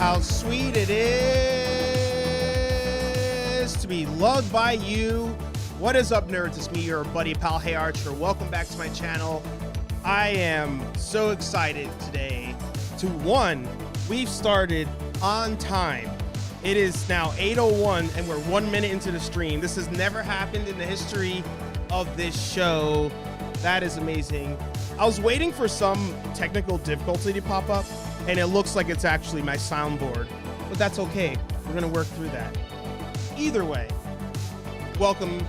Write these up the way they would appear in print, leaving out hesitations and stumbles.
How sweet it is to be loved by you. What is up, nerds? It's me, your buddy pal HeyArcher. Welcome back to my channel. I am so excited today we've started on time. It is now 8:01 and we're 1 minute into the stream. This has never happened in the history of this show. That is amazing. I was waiting for some technical difficulty to pop up, and it looks like it's actually my soundboard, but that's okay. We're gonna work through that. Either way, welcome.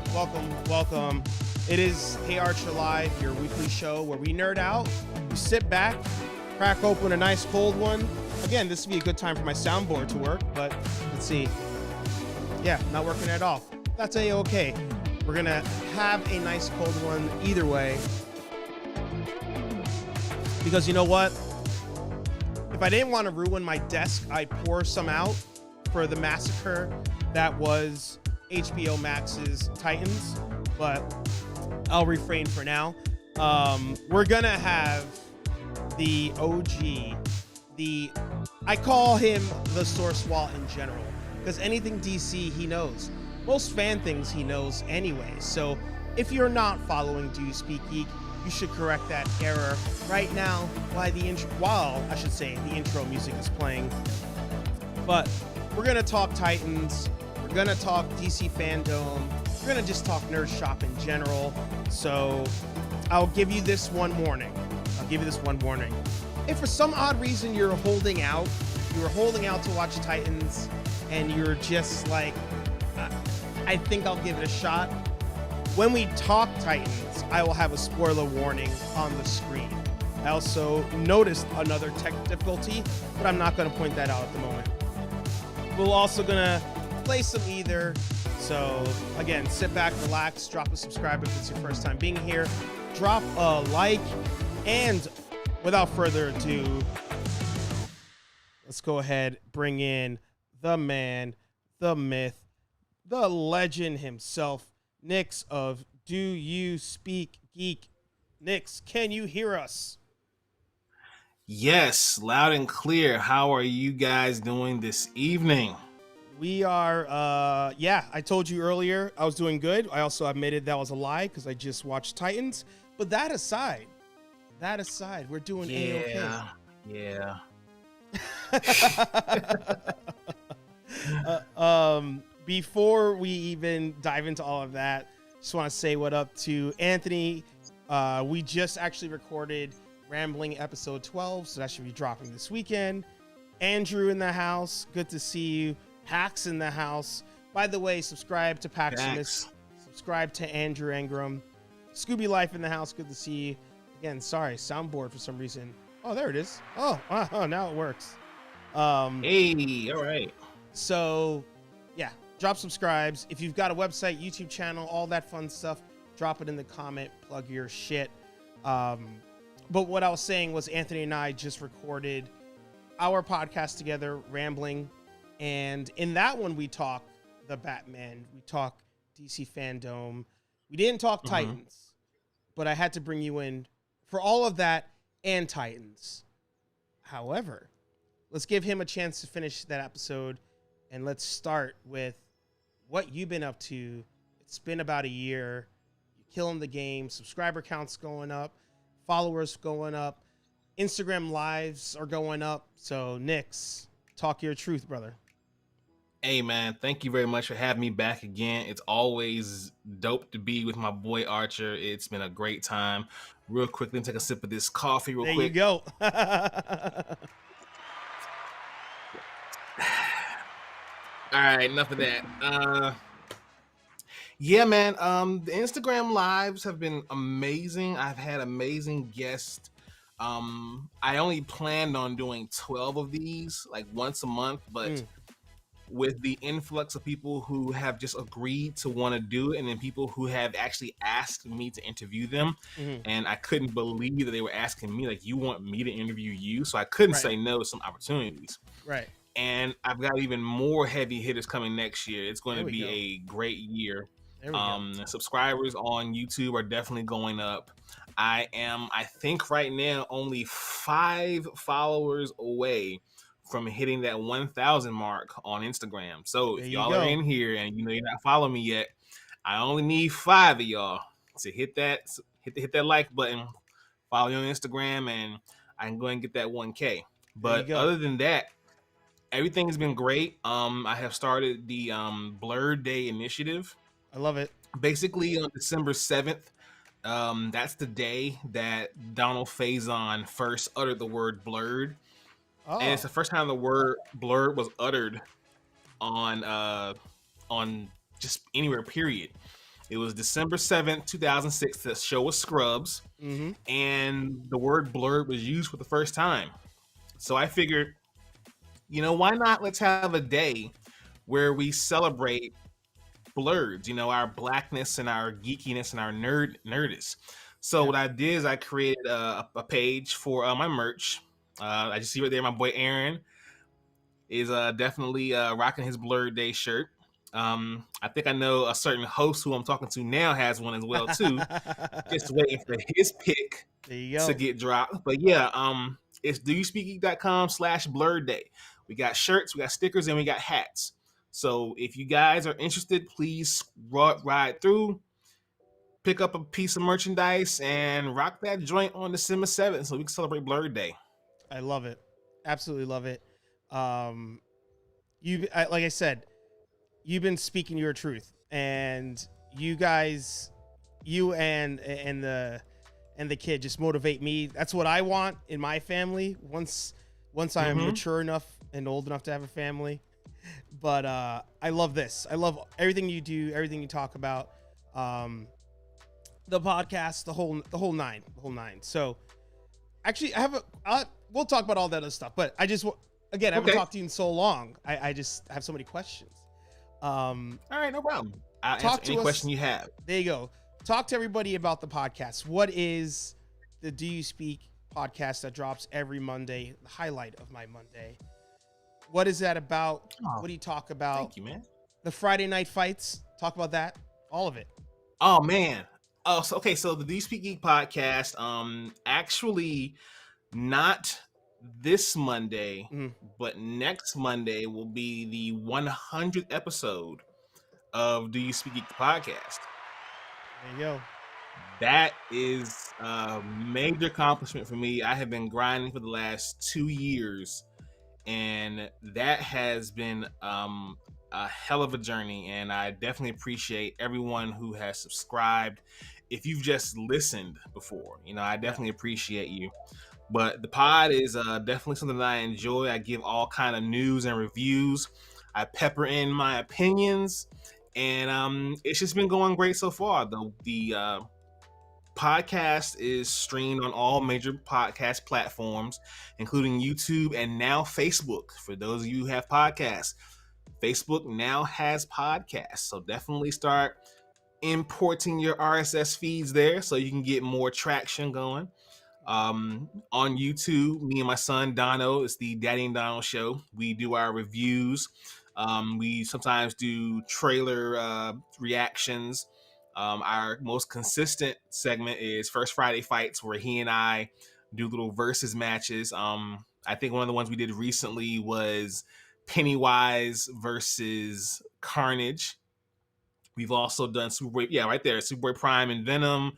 It is HeyArcher Live, your weekly show where we nerd out, we sit back, crack open a nice cold one. Again, this would be a good time for my soundboard to work, but let's see. Yeah, not working at all. That's a-okay. We're gonna have a nice cold one either way. Because you know what? If I didn't want to ruin my desk, I'd pour some out for the massacre that was HBO Max's Titans, but I'll refrain for now. We're gonna have the OG, I call him the Source Wall in general, because anything DC he knows. Most fan things he knows anyway. So if you're not following Do You Speak Geek, you should correct that error right now while the intro music is playing. But we're gonna talk Titans, we're gonna talk DC Fandome, we're gonna just talk Nerd Shop in general. So I'll give you this one warning. If for some odd reason you were holding out to watch Titans and you're just like, I think I'll give it a shot. When we talk Titans, I will have a spoiler warning on the screen. I also noticed another tech difficulty, but I'm not going to point that out at the moment. We're also going to play some Either. So again, sit back, relax, drop a subscribe if it's your first time being here, drop a like, and without further ado, let's go ahead, bring in the man, the myth, the legend himself, Nix of Do You Speak Geek. Nix, can you hear us? Yes, loud and clear. How are you guys doing this evening? We are, I told you earlier I was doing good. I also admitted that was a lie because I just watched Titans. But that aside, we're doing A-okay. Yeah. Before we even dive into all of that, just want to say what up to Anthony. We just actually recorded Rambling episode 12, so that should be dropping this weekend. Andrew in the house, good to see you. Pax in the house. By the way, subscribe to Paximus. Subscribe to Andrew Engram. Scooby Life in the house, good to see you. Again, sorry, soundboard for some reason. Oh, there it is. Oh, now it works. Hey, all right. So, yeah, drop subscribes. If you've got a website, YouTube channel, all that fun stuff, drop it in the comment, plug your shit. But what I was saying was Anthony and I just recorded our podcast together, Rambling. And in that one, we talk the Batman. We talk DC Fandome. We didn't talk Titans, but I had to bring you in for all of that and Titans. However, let's give him a chance to finish that episode. And let's start with what you've been up to. It's been about a year. You're killing the game. Subscriber counts going up. Followers going up. Instagram lives are going up. So, Nix, talk your truth, brother. Hey, man, thank you very much for having me back again. It's always dope to be with my boy Archer. It's been a great time. Real quickly, take a sip of this coffee real quick. There you go. All right, enough of that. Yeah, man, the Instagram lives have been amazing. I've had amazing guests. I only planned on doing 12 of these, like once a month, but with the influx of people who have just agreed to want to do it, and then people who have actually asked me to interview them, and I couldn't believe that they were asking me, like, you want me to interview you? So I couldn't say no to some opportunities. Right. And I've got even more heavy hitters coming next year. It's going to be a great year. Subscribers on YouTube are definitely going up. I think right now only 5 followers away from hitting that 1,000 mark on Instagram. So There if you y'all go. are in here and you're not following me yet, I only need 5 of y'all to hit that like button, follow me on Instagram, and I can go and get that 1K. But go. other than that, everything has been great. I have started the Blurred Day initiative. I love it. Basically on December 7th, that's the day that Donald Faison first uttered the word blurred. Oh. And it's the first time the word blurred was uttered on just anywhere, period. It was December 7th, 2006. The show was Scrubs, and the word blurred was used for the first time. So I figured, why not? Let's have a day where we celebrate blurs, our blackness and our geekiness and our nerdist. So what I did is I created a page for my merch. I just see right there, my boy Aaron is definitely rocking his Blurred Day shirt. I think I know a certain host who I'm talking to now has one as well too. Just waiting for his pick to get dropped. But yeah, it's DYSG.com/Blurred Day. We got shirts, we got stickers, and we got hats. So if you guys are interested, please ride through, pick up a piece of merchandise, and rock that joint on December 7th so we can celebrate Blurred Day. I love it. Absolutely love it. Like I said, you've been speaking your truth, and you guys, and the kid just motivate me. That's what I want in my family once I'm mature enough and old enough to have a family. But I love this. I love everything you do, everything you talk about, the podcast, the whole nine. So actually, we'll talk about all that other stuff. But I haven't talked to you in so long. I just have so many questions. All right, no problem. I'll answer any question you have. There you go. Talk to everybody about the podcast. What is the Do You Speak podcast that drops every Monday? The highlight of my Monday. What is that about? What do you talk about? Thank you, man. The Friday night fights. Talk about that. All of it. Oh man. So the Do You Speak Geek podcast, actually not this Monday, but next Monday will be the 100th episode of Do You Speak Geek podcast. There you go. That is a major accomplishment for me. I have been grinding for the last 2 years, and that has been a hell of a journey, and I definitely appreciate everyone who has subscribed. If you've just listened before, I definitely appreciate you. But the pod is definitely something that I enjoy. I give all kind of news and reviews. I pepper in my opinions, and it's just been going great so far. The podcast is streamed on all major podcast platforms, including YouTube and now Facebook. For those of you who have podcasts, Facebook now has podcasts. So definitely start importing your RSS feeds there so you can get more traction going. On YouTube, me and my son Dono, it's the Daddy and Dono Show. We do our reviews. We sometimes do trailer reactions. Our most consistent segment is First Friday Fights, where he and I do little versus matches. I think one of the ones we did recently was Pennywise versus Carnage. We've also done Superboy Prime and Venom.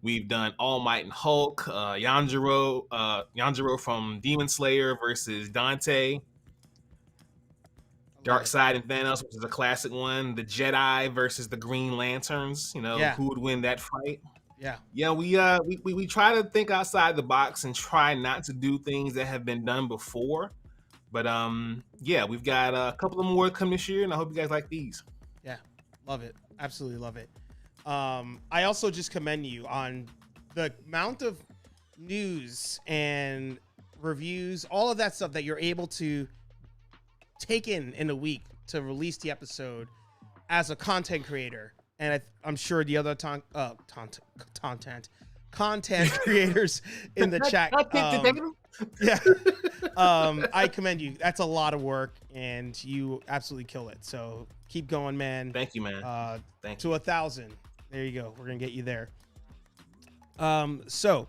We've done All Might and Hulk, Yanjiro from Demon Slayer versus Dante, Darkseid and Thanos, which is a classic one. The Jedi versus the Green Lanterns. Who would win that fight? Yeah. We try to think outside the box and try not to do things that have been done before. But we've got a couple of more coming this year, and I hope you guys like these. Yeah, love it. Absolutely love it. I also just commend you on the amount of news and reviews, all of that stuff that you're able to take in a week to release the episode as a content creator. And I'm sure the other content creators in the chat. I commend you. That's a lot of work, and you absolutely kill it. So keep going, man. Thank you, man. Thank you. 1,000. There you go. We're gonna get you there. So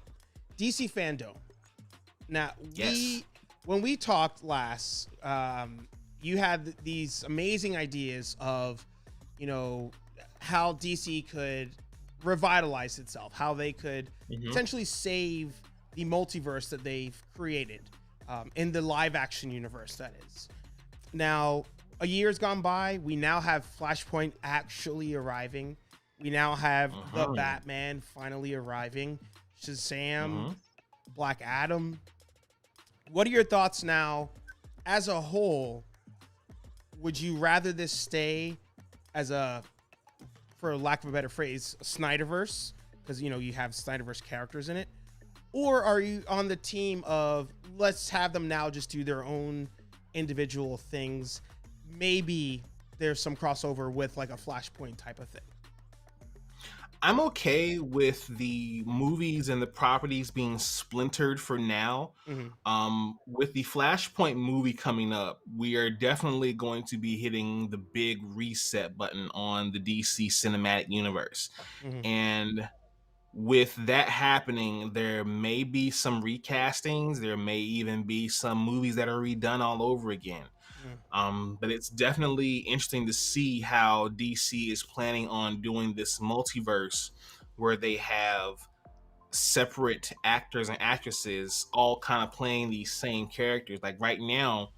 DC Fandome. Now, yes. when we talked last, you had these amazing ideas of, you know, how DC could revitalize itself, how they could potentially save the multiverse that they've created in the live action universe, that is. Now, a year's gone by. We now have Flashpoint actually arriving. We now have the Batman finally arriving. Shazam, Black Adam. What are your thoughts now as a whole? Would you rather this stay as a, for lack of a better phrase, a Snyderverse? Because, you know, you have Snyderverse characters in it. Or are you on the team of, let's have them now just do their own individual things? Maybe there's some crossover with like a Flashpoint type of thing. I'm okay with the movies and the properties being splintered for now. With the Flashpoint movie coming up, we are definitely going to be hitting the big reset button on the DC cinematic universe. And with that happening, there may be some recastings. There may even be some movies that are redone all over again. But it's definitely interesting to see how DC is planning on doing this multiverse where they have separate actors and actresses all kind of playing these same characters. Like right now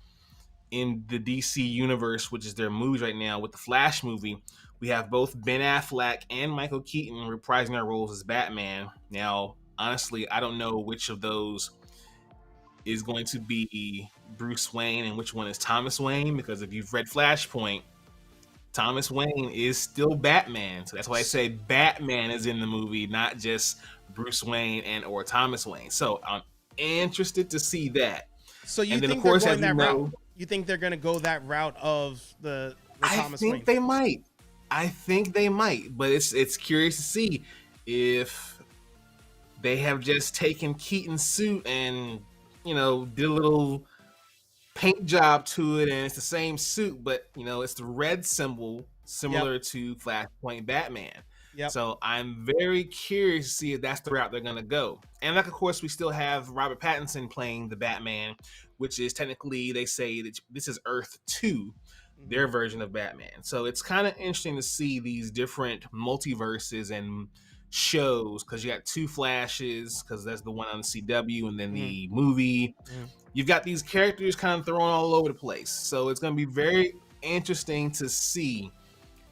in the DC universe, which is their movies right now with the Flash movie, we have both Ben Affleck and Michael Keaton reprising their roles as Batman. Now, honestly, I don't know which of those is going to be Bruce Wayne and which one is Thomas Wayne, because if you've read Flashpoint, Thomas Wayne is still Batman. So that's why I say Batman is in the movie, not just Bruce Wayne and or Thomas Wayne. So I'm interested to see that. So you think they're going that route? You think they're going to go that route of the Thomas Wayne? I think they might. I think they might, but it's curious to see if they have just taken Keaton's suit and, you know, did a little paint job to it, and it's the same suit, but, you know, it's the red symbol similar to Flashpoint Batman. So I'm very curious to see if that's the route they're going to go. And like, of course, we still have Robert Pattinson playing the Batman, which is technically, they say that this is Earth 2, their version of Batman. So it's kind of interesting to see these different multiverses and shows, because you got two Flashes, because that's the one on the CW, and then the movie. You've got these characters kind of thrown all over the place. So it's going to be very interesting to see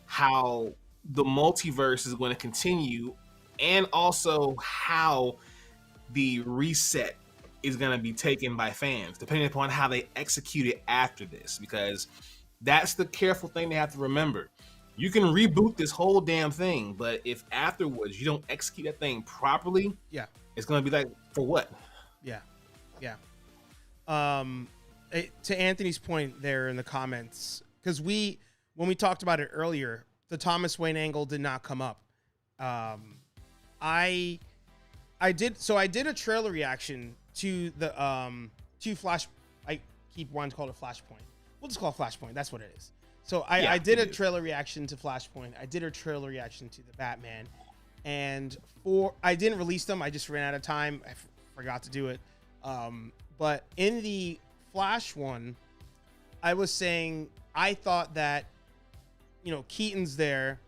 how the multiverse is going to continue, and also how the reset is going to be taken by fans, depending upon how they execute it after this, because that's the careful thing they have to remember. You can reboot this whole damn thing, but if afterwards you don't execute that thing properly, it's going to be like, for what? To Anthony's point there in the comments, because when we talked about it earlier, the Thomas Wayne angle did not come up. I did a trailer reaction to the to Flash. I keep wanting to call it Flashpoint. We'll just call it Flashpoint. That's what it is. So I did a trailer reaction to Flashpoint. I did a trailer reaction to the Batman, and I didn't release them. I just ran out of time. I forgot to do it. But in the Flash one, I was saying I thought that, you know, Keaton's there,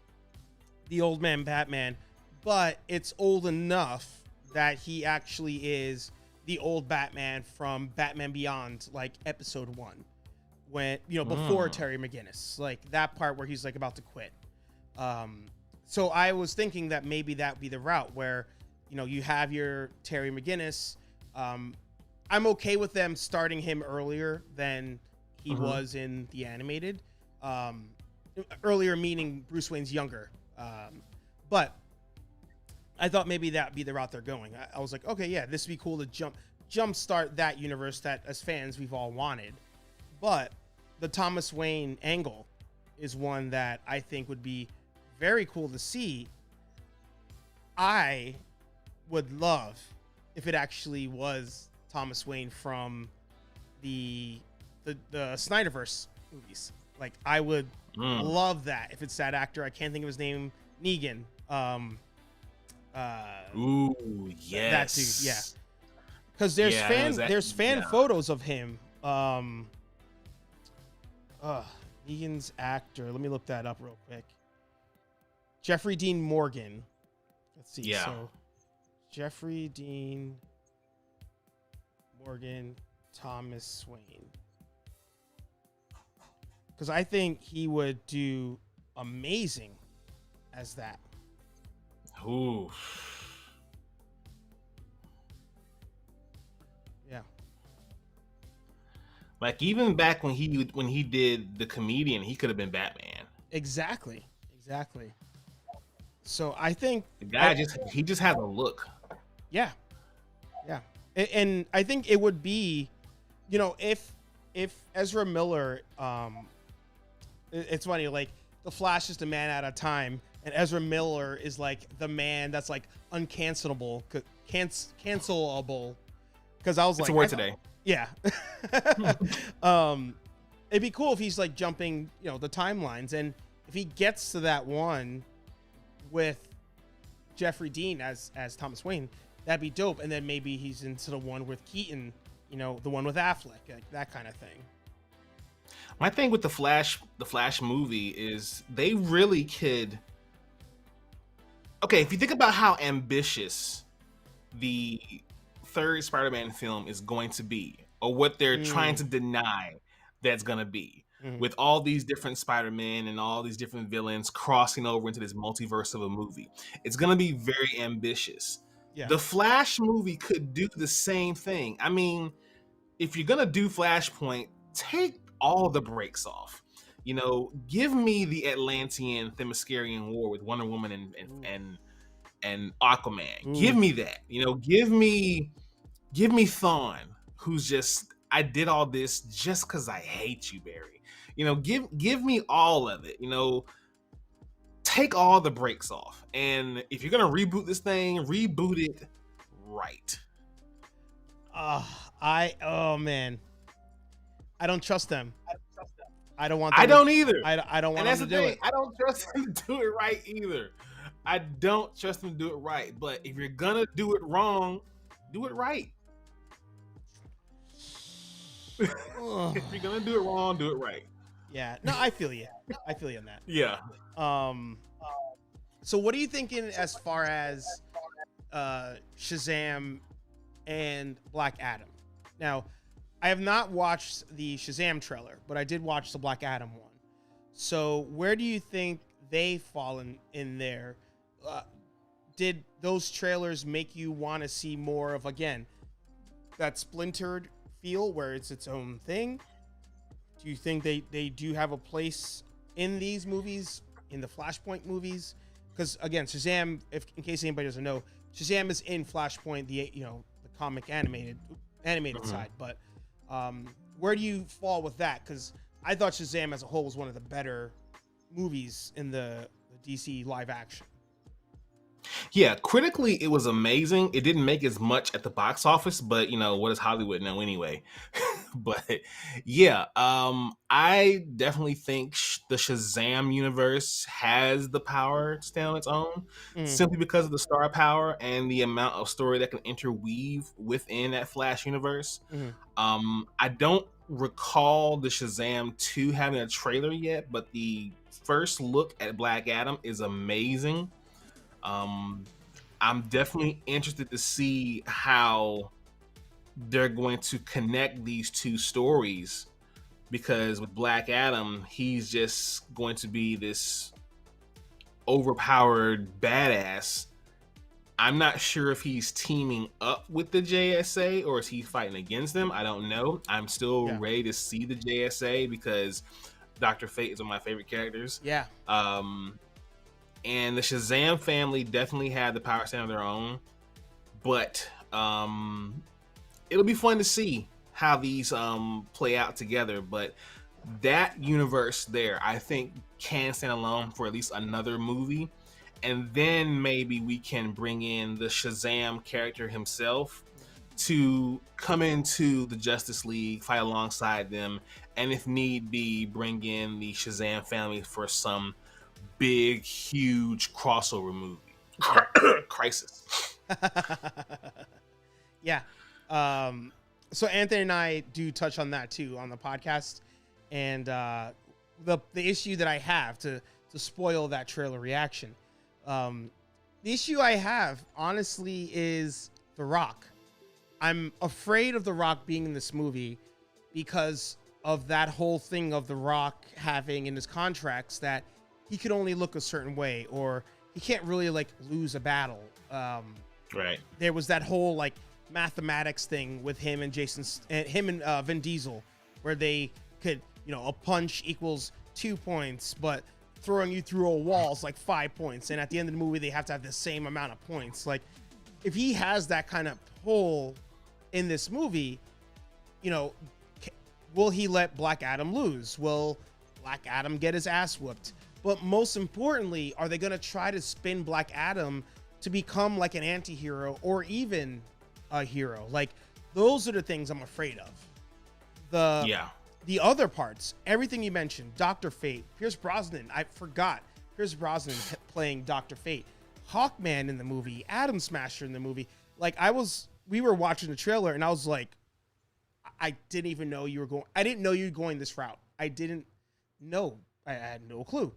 the old man Batman, but it's old enough that he actually is the old Batman from Batman Beyond, like episode 1, when, you know, before Terry McGinnis, like that part where he's like about to quit. So I was thinking that maybe that would be the route where, you know, you have your Terry McGinnis. I'm okay with them starting him earlier than he was in the animated. Earlier meaning Bruce Wayne's younger. But I thought maybe that'd be the route they're going. I was like, okay, yeah, this would be cool to jumpstart that universe that as fans we've all wanted. But the Thomas Wayne angle is one that I think would be very cool to see. I would love if it actually was Thomas Wayne from the Snyderverse movies. Like, I would love that if it's that actor. I can't think of his name. Negan. Ooh, yes. That dude, yeah. Because there's fan photos of him Um, Negan's actor. Let me look that up real quick. Jeffrey Dean Morgan. Let's see. Yeah. So, Jeffrey Dean Morgan, Thomas Swain. Because I think he would do amazing as that. Ooh. Yeah. Like even back when he did the comedian, he could have been Batman. Exactly. So I think The guy he just has a look. Yeah. And I think it would be, if Ezra Miller, it's funny, like the Flash is the man at a time, and Ezra Miller is like the man that's like uncancelable, cancelable. Because I was It's like, a word today. Yeah. It'd be cool if he's like jumping, the timelines, and if he gets to that one with Jeffrey Dean as Thomas Wayne, that'd be dope. And then maybe he's into the one with Keaton, the one with Affleck, like that kind of thing. My thing with the Flash movie is they really could. Okay, if you think about how ambitious the third Spider-Man film is going to be, or what they're trying to deny that's going to be, with all these different Spider-Men and all these different villains crossing over into this multiverse of a movie, it's going to be very ambitious. Yeah. The Flash movie could do the same thing. I mean, if you're going to do Flashpoint, take all the brakes off. Give me the Atlantean Themyscirian War with Wonder Woman and Aquaman. Give me that. Give me Thawne, who's just, I did all this just because I hate you, Barry. Give me all of it. Take all the brakes off. And if you're gonna reboot this thing, reboot it right. Oh man, I don't trust them. I don't want them I don't either. I don't want them to do it. I don't trust them to do it right either. I don't trust them to do it right. But if you're gonna do it wrong, do it right. If you're gonna do it wrong, do it right. Yeah. No, I feel you. I feel you on that. Yeah. So what are you thinking as far as Shazam and Black Adam? Now, I have not watched the Shazam trailer, but I did watch the Black Adam one. So where do you think they fall in there? Did those trailers make you want to see more of, again, that splintered feel where it's its own thing? Do you think they do have a place in these movies, in the Flashpoint movies? Because again, Shazam, in case anybody doesn't know, Shazam is in Flashpoint, the comic animated side. But where do you fall with that? Because I thought Shazam as a whole was one of the better movies in the DC live action. Yeah, critically, it was amazing. It didn't make as much at the box office, but what does Hollywood know anyway? But yeah, I definitely think the Shazam universe has the power to stand on its own, simply because of the star power and the amount of story that can interweave within that Flash universe. I don't recall the Shazam 2 having a trailer yet, but the first look at Black Adam is amazing. I'm definitely interested to see how they're going to connect these two stories, because with Black Adam, he's just going to be this overpowered badass. I'm not sure if he's teaming up with the JSA or is he fighting against them. I don't know. I'm still ready to see the JSA because Dr. Fate is one of my favorite characters. Yeah. And the Shazam family definitely had the power to stand on their own, but it'll be fun to see how these play out together. But that universe there, I think, can stand alone for at least another movie, and then maybe we can bring in the Shazam character himself to come into the Justice League, fight alongside them, and if need be, bring in the Shazam family for some big, huge crossover movie. Crisis. Yeah. So Anthony and I do touch on that too on the podcast, and the issue that I have to spoil that trailer reaction, the issue I have honestly is The Rock. I'm afraid of The Rock being in this movie because of that whole thing of The Rock having in his contracts that he could only look a certain way, or he can't really like lose a battle. Right. There was that whole like mathematics thing with him and Vin Diesel, where they could, a punch equals 2 points, but throwing you through a wall is like 5 points. And at the end of the movie, they have to have the same amount of points. Like, if he has that kind of pull in this movie, will he let Black Adam lose? Will Black Adam get his ass whooped? But most importantly, are they going to try to spin Black Adam to become like an anti-hero or even a hero? Like, those are the things I'm afraid of. The other parts, everything you mentioned, Dr. Fate, Pierce Brosnan, I forgot Pierce Brosnan playing Dr. Fate, Hawkman in the movie, Atom Smasher in the movie. Like, we were watching the trailer and I was like, I didn't even know you were going. I didn't know you were going this route. I didn't know. I had no clue.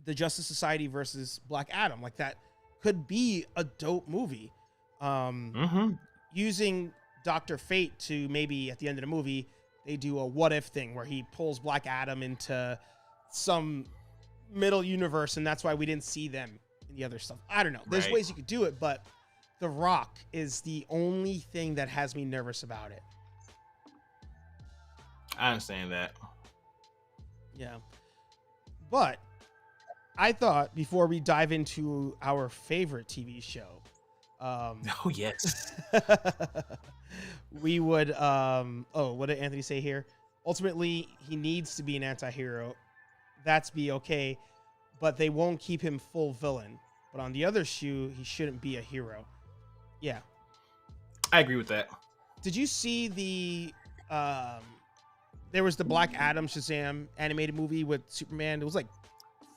The Justice Society versus Black Adam, like that could be a dope movie. Using Dr. Fate to maybe at the end of the movie, they do a what if thing where he pulls Black Adam into some middle universe, and that's why we didn't see them in the other stuff. I don't know. There's ways you could do it, but The Rock is the only thing that has me nervous about it. I understand that. Yeah. But I thought before we dive into our favorite TV show, oh yes, we would what did Anthony say here? Ultimately, he needs to be an anti-hero. That's be okay, but they won't keep him full villain. But on the other shoe, he shouldn't be a hero. Yeah. I agree with that. Did you see the there was the Black Adam Shazam animated movie with Superman? It was like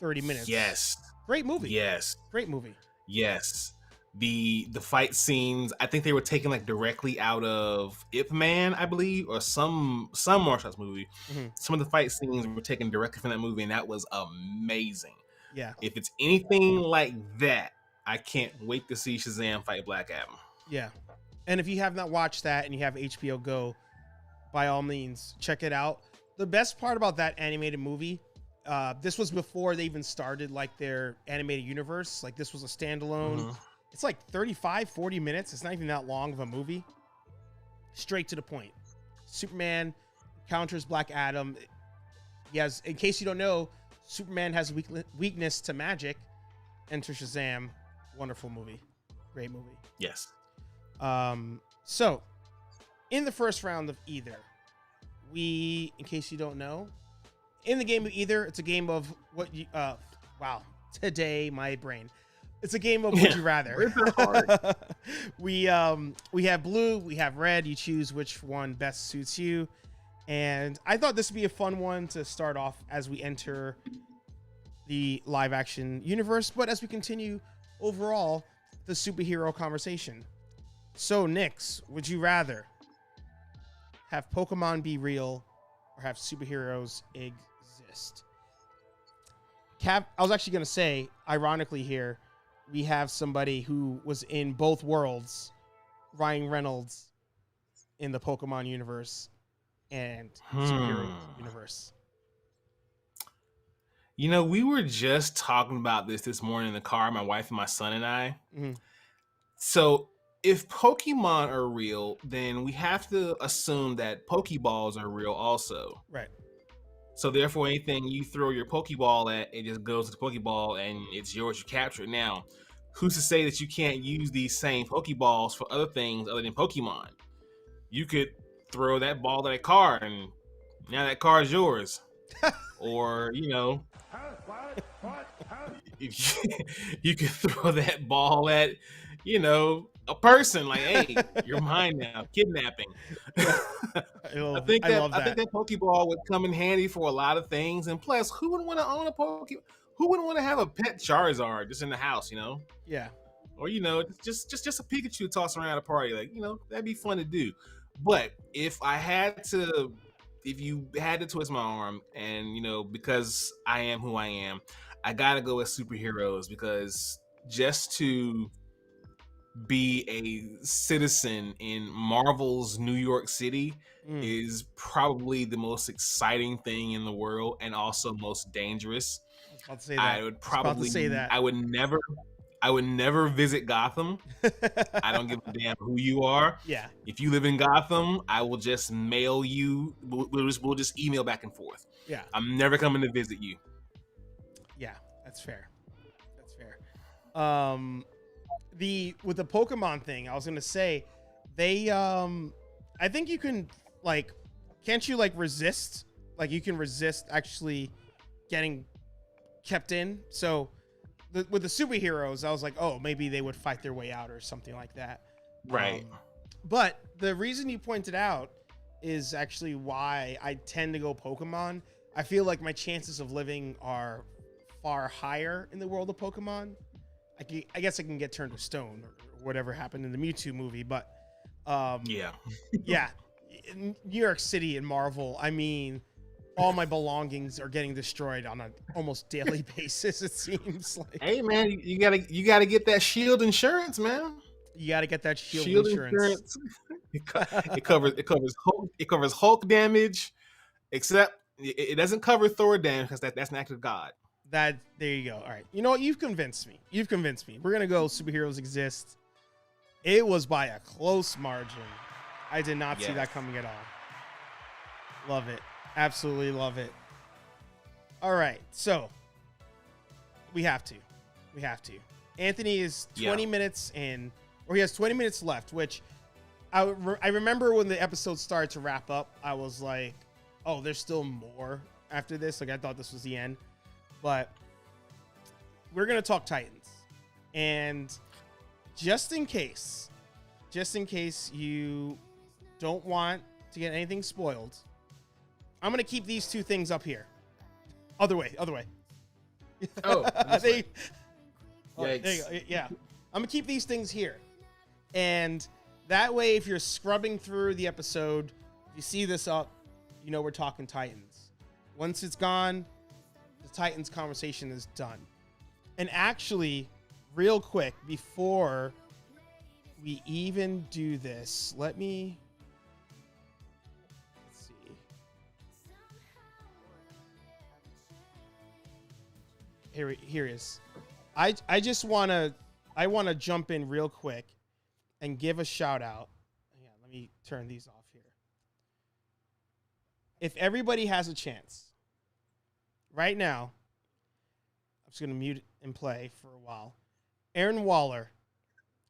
30 minutes. Yes. Great movie. Yes. Great movie. Yes. The fight scenes, I think they were taken like directly out of Ip Man, I believe, or some martial arts movie. Mm-hmm. Some of the fight scenes were taken directly from that movie, and that was amazing. Yeah. If it's anything like that, I can't wait to see Shazam fight Black Adam. Yeah. And if you have not watched that and you have HBO Go, by all means, check it out. The best part about that animated movie, this was before they even started like their animated universe. Like, this was a standalone. Mm-hmm. It's like 35, 40 minutes. It's not even that long of a movie. Straight to the point. Superman counters Black Adam. He has, in case you don't know, Superman has a weakness to magic. Enter Shazam. Wonderful movie. Great movie. Yes. So, in the first round of Either, we, in case you don't know, in the game of Either, it's a game of what you, wow, today, my brain. It's a game of Would You Rather. We have blue, we have red. You choose which one best suits you. And I thought this would be a fun one to start off as we enter the live action universe, but as we continue overall the superhero conversation. So, Nix, would you rather have Pokemon be real or have superheroes exist? Cap, I was actually going to say, ironically here, we have somebody who was in both worlds, Ryan Reynolds in the Pokemon universe and superhero universe. You know, we were just talking about this morning in the car, my wife and my son and I. Mm-hmm. So if Pokemon are real, then we have to assume that Pokeballs are real also. Right. So therefore, anything you throw your Pokeball at, it just goes to the Pokeball and it's yours. You capture it. Now, who's to say that you can't use these same Pokeballs for other things other than Pokemon? You could throw that ball at a car and now that car is yours. Or, you know, you could throw that ball at, you know, a person, like, hey, you're mine now. Kidnapping. I think that Pokeball would come in handy for a lot of things. And plus, who wouldn't want to own a Pokeball? Who wouldn't want to have a pet Charizard just in the house, you know? Yeah. Or, you know, just a Pikachu toss around at a party. Like, you know, that'd be fun to do. But if you had to twist my arm, and because I am who I am, I gotta go with superheroes, because just to be a citizen in Marvel's New York City Mm, is probably the most exciting thing in the world, and also most dangerous. I was about to say that. I was about to say that. I would never visit Gotham. I don't give a damn who you are. Yeah, If you live in Gotham, I will just mail you. We'll just email back and forth. yeah, I'm never coming to visit you. yeah. That's fair. That's fair. With the Pokemon thing, I was gonna say they I think you can like can't you like resist? Like you can resist actually getting kept in. So with the superheroes, I was like, oh, maybe they would fight their way out or something like that. Right. But the reason you pointed out is actually why I tend to go Pokemon. I feel like my chances of living are far higher in the world of Pokemon. I guess I can get turned to stone or whatever happened in the Mewtwo movie, but Yeah. yeah, in New York City and Marvel, I mean, all my belongings are getting destroyed on an almost daily basis. It seems like. Hey man, you gotta get that shield insurance, man. You got to get that shield insurance. It covers Hulk damage, except it doesn't cover Thor damage, because that's an act of God. There you go. All right. You know what? You've convinced me. We're going to go superheroes exist. It was by a close margin. I did not see that coming at all. Love it. Absolutely love it. All right. So we have to. Anthony is 20 minutes in, or he has 20 minutes left, which I remember when the episode started to wrap up, I was like, oh, there's still more after this. Like I thought this was the end. But we're going to talk Titans. And just in case you don't want to get anything spoiled, I'm going to keep these two things up here. Other way. Oh, there you go. Yeah. I'm going to keep these things here. And that way, if you're scrubbing through the episode, if you see this up, you know we're talking Titans. Once it's gone, the Titans conversation is done. And actually, real quick, before we even do this, let's see. Here it is. I want to jump in real quick and give a shout out. Yeah, let me turn these off here. If everybody has a chance, right now, I'm just going to mute and play for a while. Aaron Waller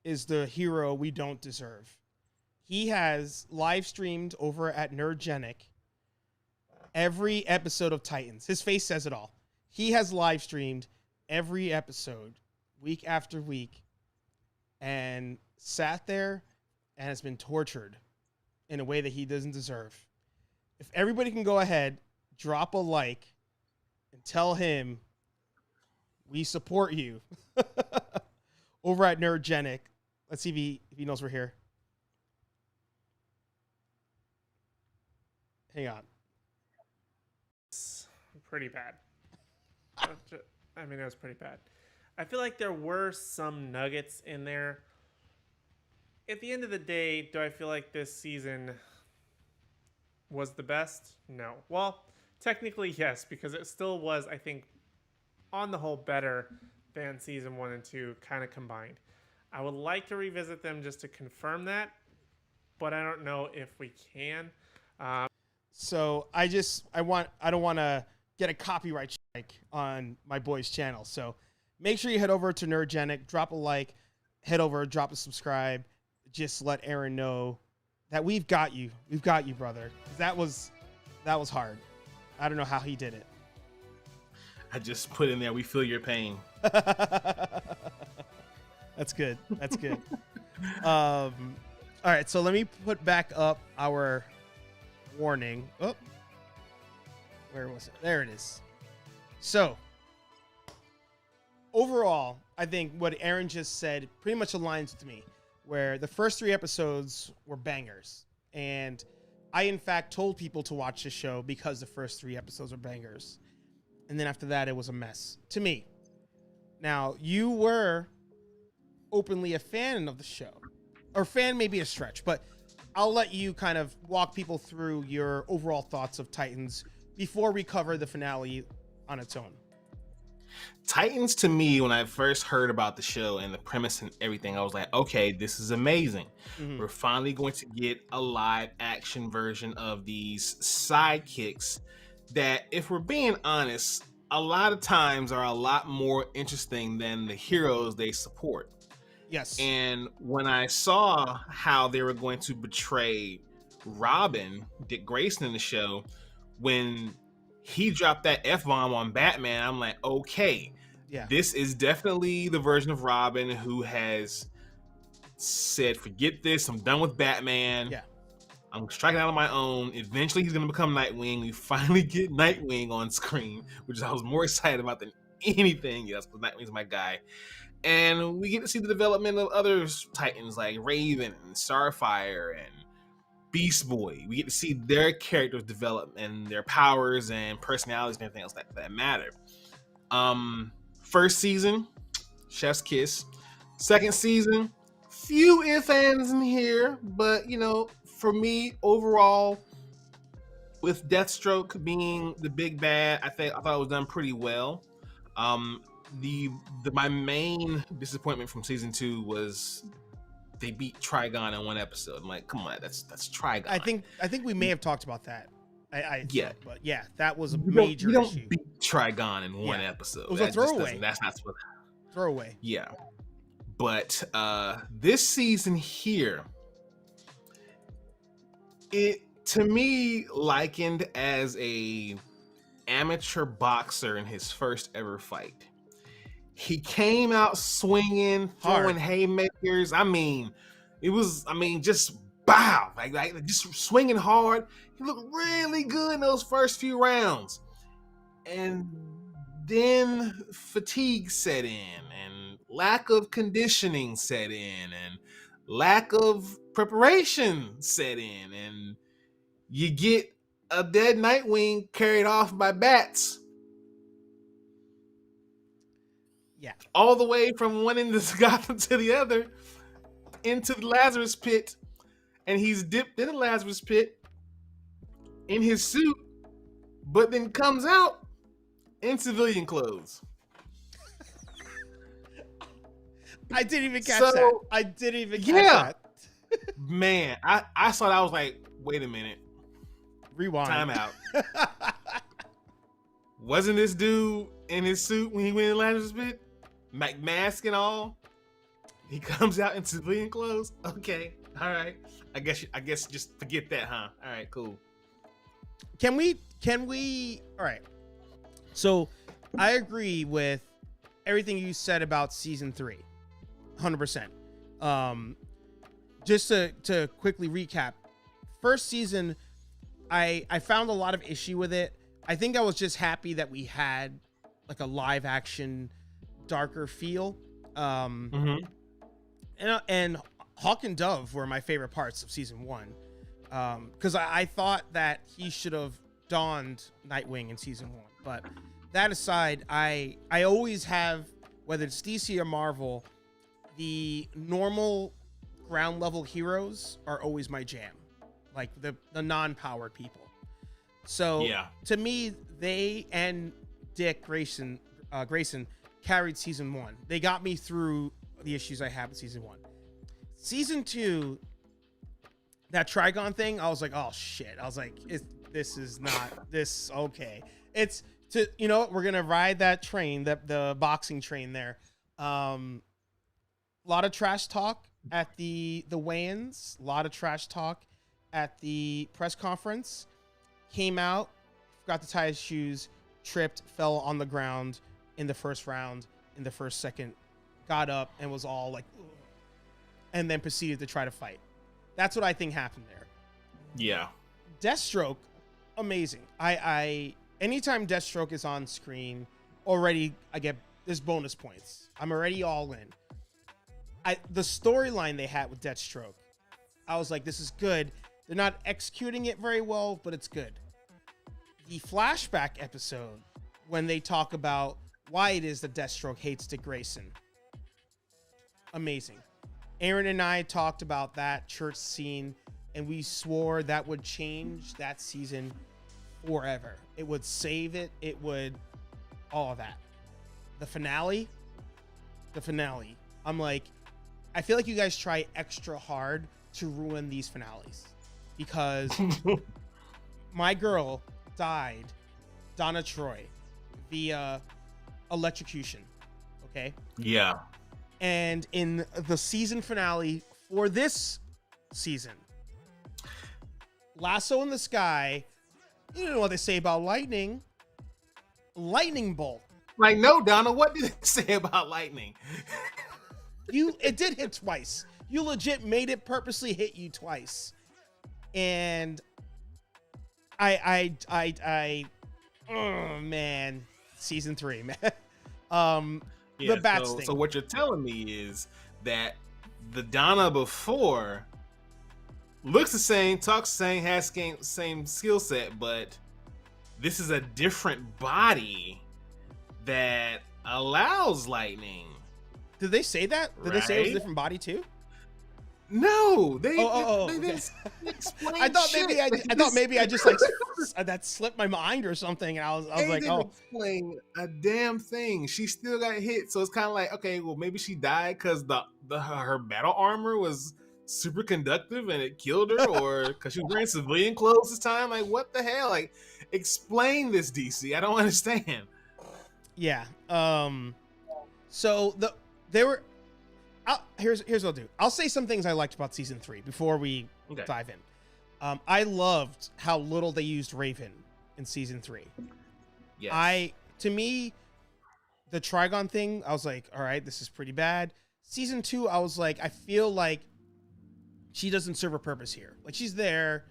is the hero we don't deserve. He has live streamed over at Nerdgenic every episode of Titans. His face says it all. He has live streamed every episode week after week and sat there and has been tortured in a way that he doesn't deserve. If everybody can go ahead, drop a like, and tell him we support you over at Nerdgenic. Let's see if he knows we're here. Hang on. It's pretty bad. I mean, it was pretty bad. I feel like there were some nuggets in there. At the end of the day, do I feel like this season was the best? No. Well, technically, yes, because it still was, I think, on the whole, better than season 1 and 2 kind of combined. I would like to revisit them just to confirm that, but I don't know if we can. So I don't want to get a copyright strike on my boy's channel. So make sure you head over to Nerdgenic, drop a like, head over, drop a subscribe. Just let Aaron know that we've got you. We've got you, brother. That was hard. I don't know how he did it. I just put in there, we feel your pain. That's good. All right, so let me put back up our warning. Oh, where was it? There it is. So, overall, I think what Aaron just said pretty much aligns with me, where the first 3 episodes were bangers. And I, in fact, told people to watch the show because the first 3 episodes were bangers. And then after that, it was a mess to me. Now, you were openly a fan of the show. Or fan may be a stretch, but I'll let you kind of walk people through your overall thoughts of Titans before we cover the finale on its own. Titans, to me, when I first heard about the show and the premise and everything, I was like, okay, this is amazing. Mm-hmm. We're finally going to get a live action version of these sidekicks that, if we're being honest, a lot of times are a lot more interesting than the heroes they support. Yes. And when I saw how they were going to portray Robin, Dick Grayson, in the show, when he dropped that F-bomb on Batman, I'm like, okay, this is definitely the version of Robin who has said, forget this, I'm done with Batman. Yeah. I'm striking out on my own. Eventually he's going to become Nightwing. We finally get Nightwing on screen, which I was more excited about than anything else, because Nightwing's my guy. And we get to see the development of other Titans like Raven and Starfire and Beast Boy. We get to see their characters develop and their powers and personalities and everything else that matter. First season, chef's kiss. Second season, few ifs, ands in here, but you know, for me overall, with Deathstroke being the big bad, I thought it was done pretty well. My main disappointment from season 2 was they beat Trigon in one episode. I'm like, come on, that's Trigon. I think we may have talked about that. Yeah, but yeah, that was a major issue. You don't beat Trigon in one episode. It was a throwaway. That's not what. Throwaway. Yeah, but this season here, it to me likened as a amateur boxer in his first ever fight. He came out swinging, throwing haymakers. Just bow, like just swinging hard. He looked really good in those first few rounds, and then fatigue set in, and lack of conditioning set in, and lack of preparation set in, and you get a dead Nightwing carried off by bats. Yeah. All the way from one end of Gotham to the other into the Lazarus pit. And he's dipped in the Lazarus pit in his suit, but then comes out in civilian clothes. I didn't even catch that. I didn't even catch that. Man, I saw that. I was like, wait a minute. Rewind. Time out. Wasn't this dude in his suit when he went in Lazarus pit? Mask and all? He comes out in civilian clothes? Okay. All right. I guess just forget that, huh? All right, cool. Can we all right. So I agree with everything you said about season 3. 100%. Just to quickly recap, first season, I found a lot of issue with it. I think I was just happy that we had like a live action, darker feel. And Hawk and Dove were my favorite parts of season 1. Because I thought that he should have donned Nightwing in season 1. But that aside, I always have, whether it's DC or Marvel, the normal ground level heroes are always my jam. Like the non-powered people. So to me, they and Dick Grayson carried season 1. They got me through the issues I have in season 1. Season 2, that Trigon thing, I was like, oh shit. I was like, this is not this okay. It's to, you know, we're gonna ride that train, the boxing train there. A lot of trash talk at the weigh-ins, a lot of trash talk at the press conference. Came out, forgot to tie his shoes, tripped, fell on the ground in the first round, in the first second, got up and was all like, ugh, and then proceeded to try to fight. That's what I think happened there. Yeah. Deathstroke, amazing. I anytime Deathstroke is on screen, already I get this bonus points. I'm already all in. The storyline they had with Deathstroke, I was like, this is good. They're not executing it very well, but it's good. The flashback episode, when they talk about why it is that Deathstroke hates Dick Grayson, amazing. Aaron and I talked about that church scene, and we swore that would change that season forever. It would save it. It would all of that. The finale. I'm like, I feel like you guys try extra hard to ruin these finales because my girl died, Donna Troy, via electrocution. Okay. Yeah. And in the season finale for this season, Lasso in the Sky, you don't know what they say about lightning. Lightning bolt. Like, no, Donna, what did it say about lightning? It did hit twice. You legit made it purposely hit you twice. And oh man, season 3, man. The bat sting. So what you're telling me is that the Donna before looks the same, talks the same, has same skill set, but this is a different body that allows lightning. Did they say that? Did they say it was a different body too? No, they okay. didn't explain. I thought maybe I just like that slipped my mind or something, and I was like, didn't explain a damn thing. She still got hit, so it's kind of like, okay, well, maybe she died because her battle armor was super conductive and it killed her, or because she was wearing civilian clothes this time. Like, what the hell? Like, explain this, DC. I don't understand. Yeah. So they were. Here's what I'll do. I'll say some things I liked about season 3 before we dive in. I loved how little they used Raven in season 3. Yes. To me, the Trigon thing, I was like, all right, this is pretty bad. Season 2, I was like, I feel like she doesn't serve a purpose here. Like, she's there,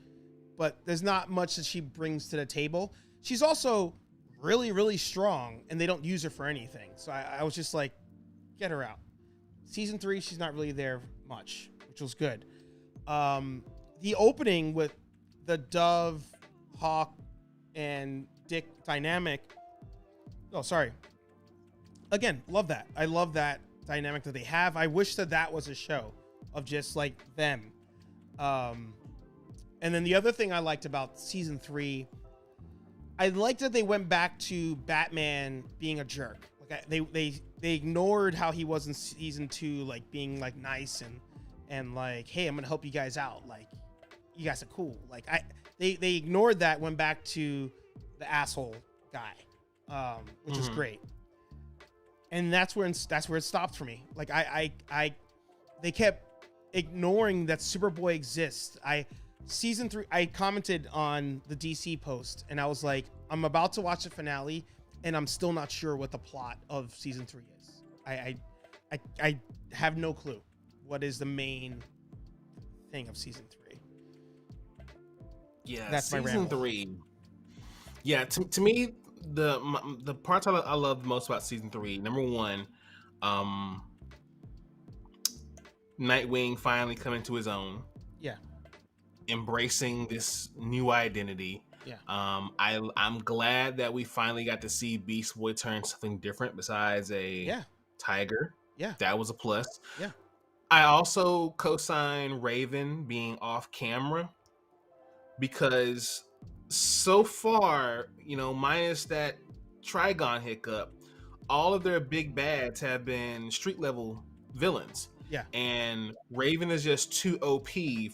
but there's not much that she brings to the table. She's also really, really strong, and they don't use her for anything. So I was just like, get her out. Season 3, she's not really there much, which was good. The opening with the Dove, Hawk, and Dick dynamic. Oh, sorry. Again, love that. I love that dynamic that they have. I wish that was a show of just like them. And then the other thing I liked about season 3, I liked that they went back to Batman being a jerk. Like they ignored how he was in season 2, like being like nice and like, hey, I'm gonna help you guys out. Like, you guys are cool. Like they ignored that, went back to the asshole guy, which is great. And that's where it stopped for me. Like they kept ignoring that Superboy exists. Season 3, I commented on the DC post and I was like, I'm about to watch the finale and I'm still not sure what the plot of season 3 is. I have no clue what is the main thing of season 3. Yeah, that's season 3. Yeah, to me, the parts I love most about season 3, number 1, Nightwing finally coming to his own. Yeah. Embracing this new identity. Yeah. I'm glad that we finally got to see Beast Boy turn something different besides a tiger. Yeah. That was a plus. Yeah. I also co-sign Raven being off camera because so far, minus that Trigon hiccup, all of their big bads have been street level villains. Yeah. And Raven is just too OP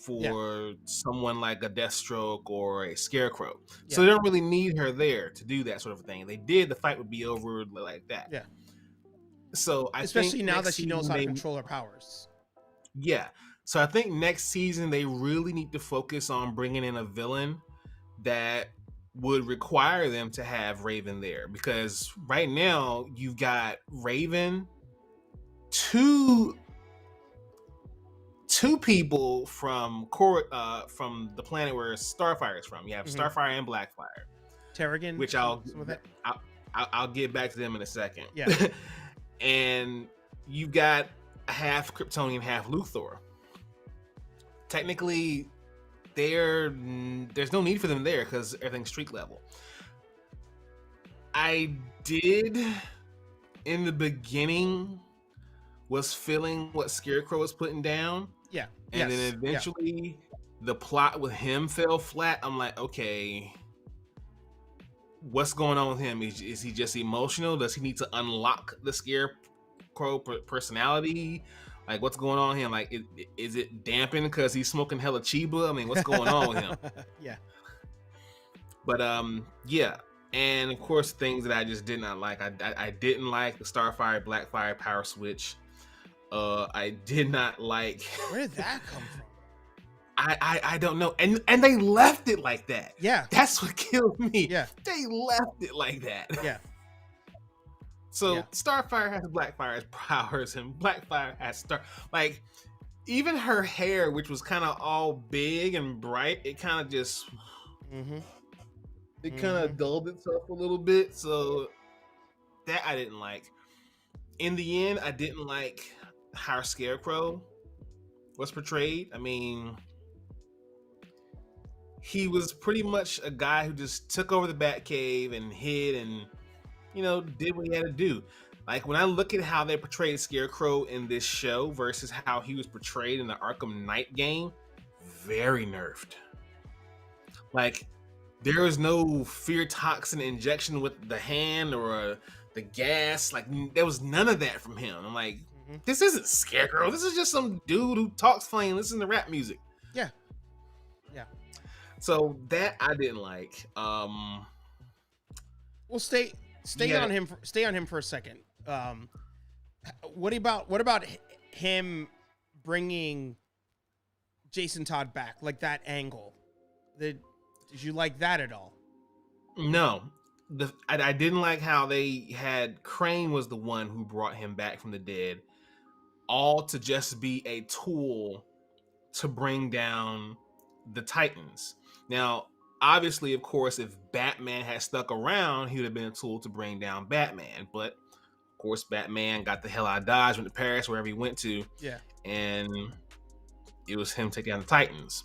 for someone like a Deathstroke or a Scarecrow. Yeah. So they don't really need her there to do that sort of thing. If they did, the fight would be over like that. Yeah. So especially now that she knows how to control her powers. Yeah. So I think next season they really need to focus on bringing in a villain that would require them to have Raven there, because right now you've got Raven, two people from the planet where Starfire is from. You have Starfire and Blackfire. Terrigen, which I'll get back to them in a second. Yeah. And you've got half Kryptonian, half Luthor. Technically, there's no need for them there because everything's street level. I did in the beginning was feeling what Scarecrow was putting down. Yeah. And yes. then eventually the plot with him fell flat. I'm like, okay, what's going on with him? Is he just emotional? Does he need to unlock the Scarecrow personality? Like, what's going on with him? Like, is it dampened because he's smoking hella Chiba? I mean, what's going on with him? Yeah. But yeah. And of course, things that I just did not like. I didn't like the Starfire Blackfire power switch. I did not like. Where did that come from? I don't know. And they left it like that. Yeah. That's what killed me. Yeah. They left it like that. Yeah. So Yeah. Starfire has Blackfire's powers, and Blackfire has Star. Like, even her hair, which was kind of all big and bright, it kind of just. Mm-hmm. It kind of dulled itself a little bit, so that I didn't like. In the end, I didn't like how Scarecrow was portrayed. I mean, he was pretty much a guy who just took over the Batcave and hid and, did what he had to do. Like, when I look at how they portrayed Scarecrow in this show versus how he was portrayed in the Arkham Knight game, very nerfed. Like, there is no fear toxin injection with the hand or the gas. Like, there was none of that from him. I'm like, this isn't Scarecrow. This is just some dude who talks funny and listens to rap music. Yeah. Yeah. So that I didn't like. Well, stay on him. Stay on him for a second. What about him bringing Jason Todd back, like that angle? Did you like that at all? No. I didn't like how they had Crane was the one who brought him back from the dead, all to just be a tool to bring down the Titans. Now, obviously, of course, if Batman had stuck around, he would have been a tool to bring down Batman. But, of course, Batman got the hell out of Dodge, went to Paris, wherever he went to. Yeah. And it was him taking down the Titans.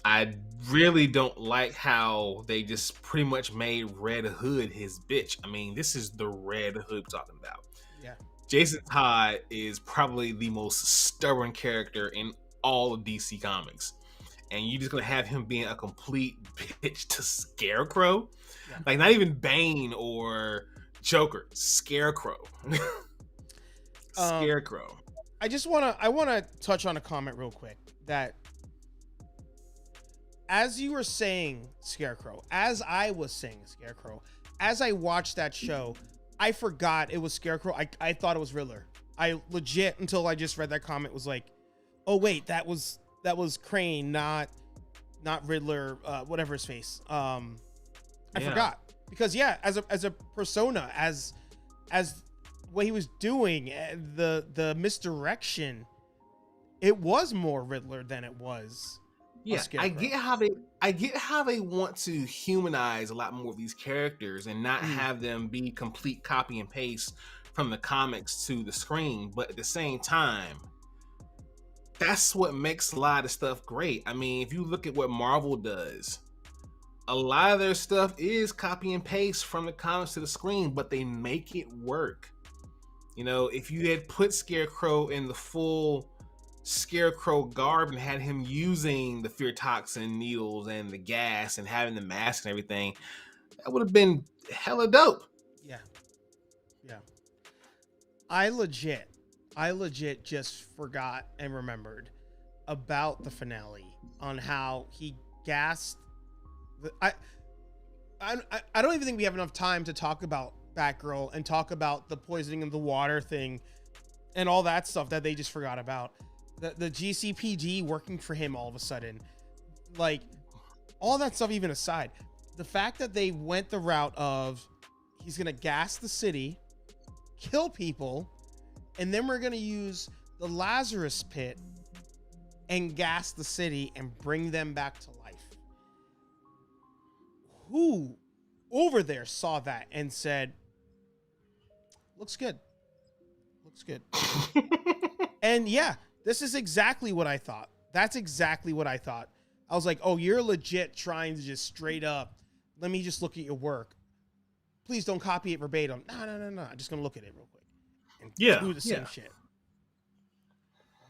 I really don't like how they just pretty much made Red Hood his bitch. I mean, this is the Red Hood we're talking about. Yeah. Jason Todd is probably the most stubborn character in all of DC Comics. And you're just going to have him being a complete bitch to Scarecrow? Yeah. Like, not even Bane or Joker. Scarecrow. Scarecrow. I want to touch on a comment real quick that as you were saying Scarecrow, as I was saying Scarecrow, as I watched that show, I forgot it was Scarecrow. I thought it was Riddler. I legit, until I just read that comment, was like, oh wait, that was Crane, not Riddler, whatever his face. I forgot, because as a persona, as what he was doing, the misdirection, it was more Riddler than it was. Yeah, I get how they want to humanize a lot more of these characters and not have them be complete copy and paste from the comics to the screen, but at the same time, that's what makes a lot of stuff great. I mean, if you look at what Marvel does, a lot of their stuff is copy and paste from the comics to the screen, but they make it work. If you had put Scarecrow in the full Scarecrow garb and had him using the fear toxin needles and the gas and having the mask and everything, that would have been hella dope. Yeah. I legit just forgot and remembered about the finale on how he gassed I don't even think we have enough time to talk about Batgirl and talk about the poisoning of the water thing and all that stuff that they just forgot about. The GCPD working for him all of a sudden, like, all that stuff even aside, the fact that they went the route of he's gonna gas the city, kill people, and then we're gonna use the Lazarus pit and gas the city and bring them back to life. Who over there saw that and said, looks good. And yeah, this is exactly what I thought. That's exactly what I thought. I was like, oh, you're legit trying to just straight up, let me just look at your work. Please don't copy it verbatim. No. I'm just going to look at it real quick. And do the same shit.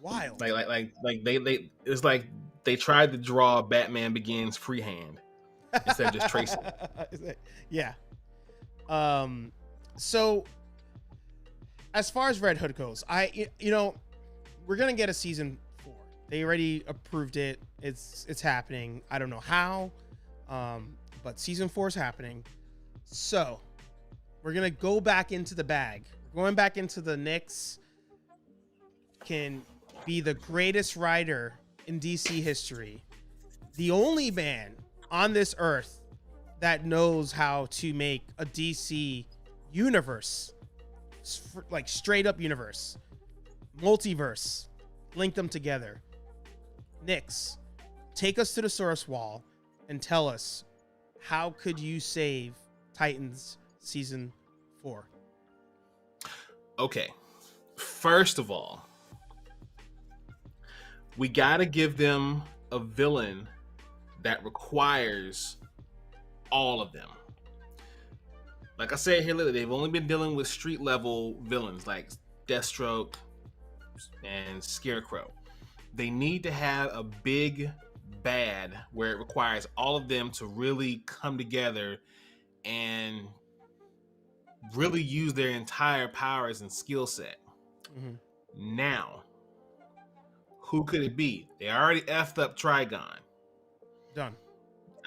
Wild. Like they it's like they tried to draw Batman Begins freehand instead of just tracing. Yeah. So as far as Red Hood goes, we're gonna get a season 4. They already approved it. It's happening. I don't know how, but season 4 is happening. So we're gonna go back into the bag. We're going back into the Knicks can be the greatest writer in DC history, the only man on this earth that knows how to make a DC universe, like straight up universe, multiverse, link them together. Knicks, take us to the source wall and tell us, how could you save Titans season 4? Okay, first of all, we gotta give them a villain that requires all of them. Like I said here, they've only been dealing with street level villains like Deathstroke and Scarecrow. They need to have a big bad where it requires all of them to really come together and really use their entire powers and skill set. Mm-hmm. Now, who could it be? They already effed up Trigon. Done.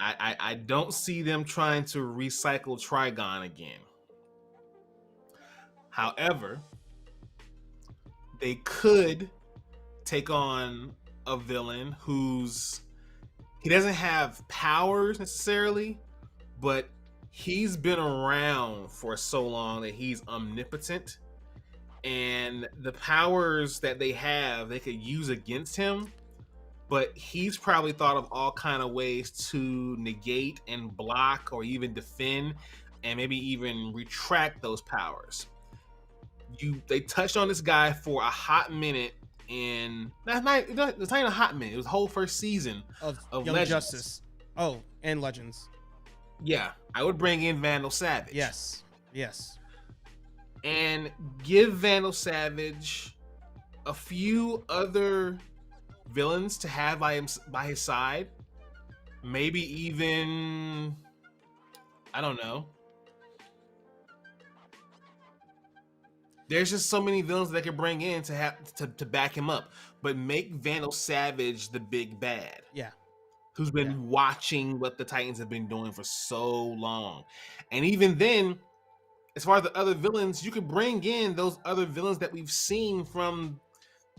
I don't see them trying to recycle Trigon again. However, they could take on a villain he doesn't have powers necessarily, but he's been around for so long that he's omnipotent, and the powers that they have they could use against him, but he's probably thought of all kind of ways to negate and block or even defend and maybe even retract those powers. They touched on this guy for a hot minute, and it's not even a hot minute. It was the whole first season of Young Legends. Justice. Oh, and Legends. Yeah, I would bring in Vandal Savage. Yes. And give Vandal Savage a few other villains to have by his side. Maybe even, I don't know. There's just so many villains that they could bring in to back him up. But make Vandal Savage the big bad. Yeah. Who's been watching what the Titans have been doing for so long. And even then, as far as the other villains, you could bring in those other villains that we've seen from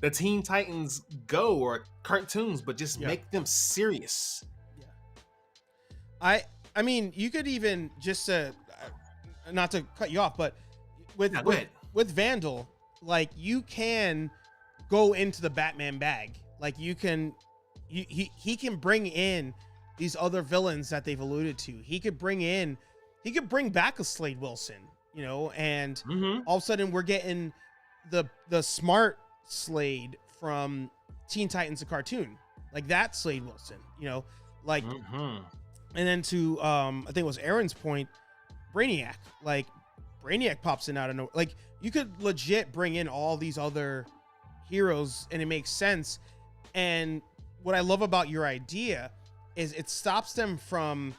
the Teen Titans Go or cartoons, but just make them serious. Yeah. I mean, you could even just not to cut you off, but with Vandal, like, you can go into the Batman bag. Like, he can bring in these other villains that they've alluded to. He could bring back a Slade Wilson, and all of a sudden we're getting the smart Slade from Teen Titans, the cartoon, like that Slade Wilson, like, and then to I think it was Aaron's point, Brainiac. Like, Brainiac pops in out of nowhere. Like, you could legit bring in all these other heroes, and it makes sense. And what I love about your idea is it stops them from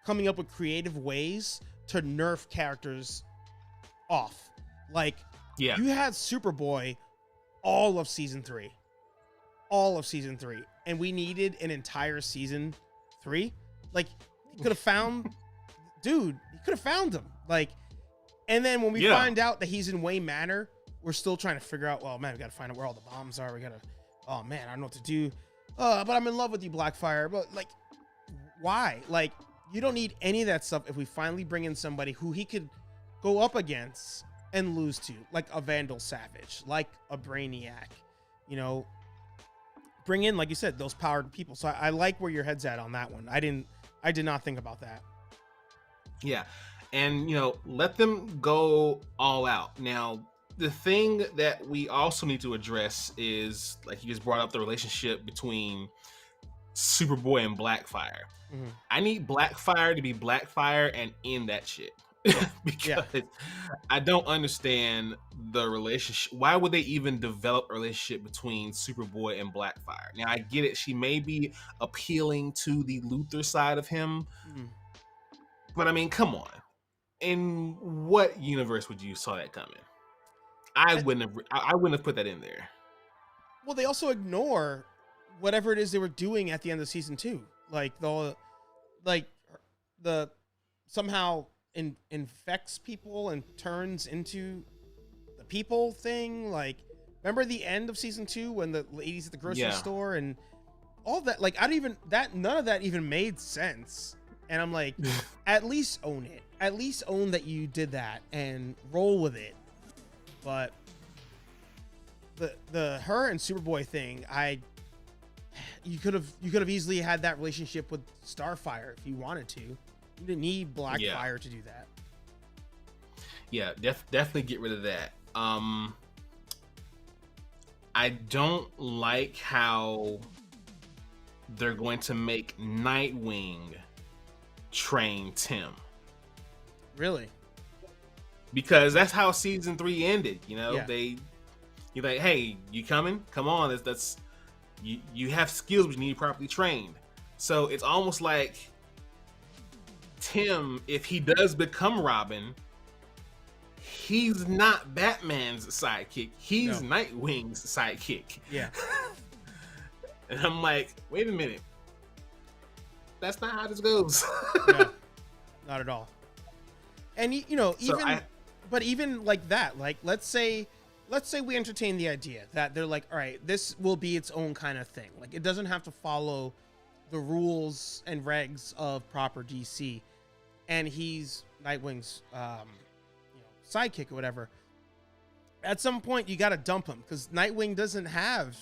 coming up with creative ways to nerf characters off. Like, you had Superboy all of season 3, and we needed an entire season 3. Like, you could have found him. Like, and then when we find out that he's in Wayne Manor, we're still trying to figure out, well, man, we got to find out where all the bombs are. Oh man, I don't know what to do. But I'm in love with you, Blackfire. But, like, why? Like, you don't need any of that stuff if we finally bring in somebody who he could go up against and lose to, like a Vandal Savage, like a Brainiac, bring in, like you said, those powered people. So I like where your head's at on that one. I did not think about that. Yeah. And, let them go all out. Now, the thing that we also need to address is, like you just brought up, the relationship between Superboy and Blackfire. Mhm. I need Blackfire to be Blackfire and end that shit. Because I don't understand the relationship. Why would they even develop a relationship between Superboy and Blackfire? Now I get it, she may be appealing to the Luthor side of him, but I mean, come on. In what universe would you saw that coming? I wouldn't have put that in there. Well, they also ignore whatever it is they were doing at the end of season 2. Like the somehow infects people and turns into the people thing. Like, remember the end of season 2 when the ladies at the grocery store and all that? Like, none of that even made sense. And I'm like, at least own it. At least own that you did that and roll with it. But the her and Superboy thing, you could have easily had that relationship with Starfire if you wanted to. You didn't need Blackfire to do that. Yeah, definitely get rid of that. I don't like how they're going to make Nightwing train Tim. Really? Because that's how season 3 ended. You know, you're like, hey, you coming? Come on, that's you have skills, but you need to be properly trained. So it's almost like Tim, if he does become Robin, he's not Batman's sidekick. He's Nightwing's sidekick. Yeah. And I'm like, wait a minute. That's not how this goes. No, not at all. And even like that, like let's say we entertain the idea that they're like, all right, this will be its own kind of thing. Like, it doesn't have to follow the rules and regs of proper DC, and he's Nightwing's sidekick or whatever. At some point, you got to dump him because Nightwing doesn't have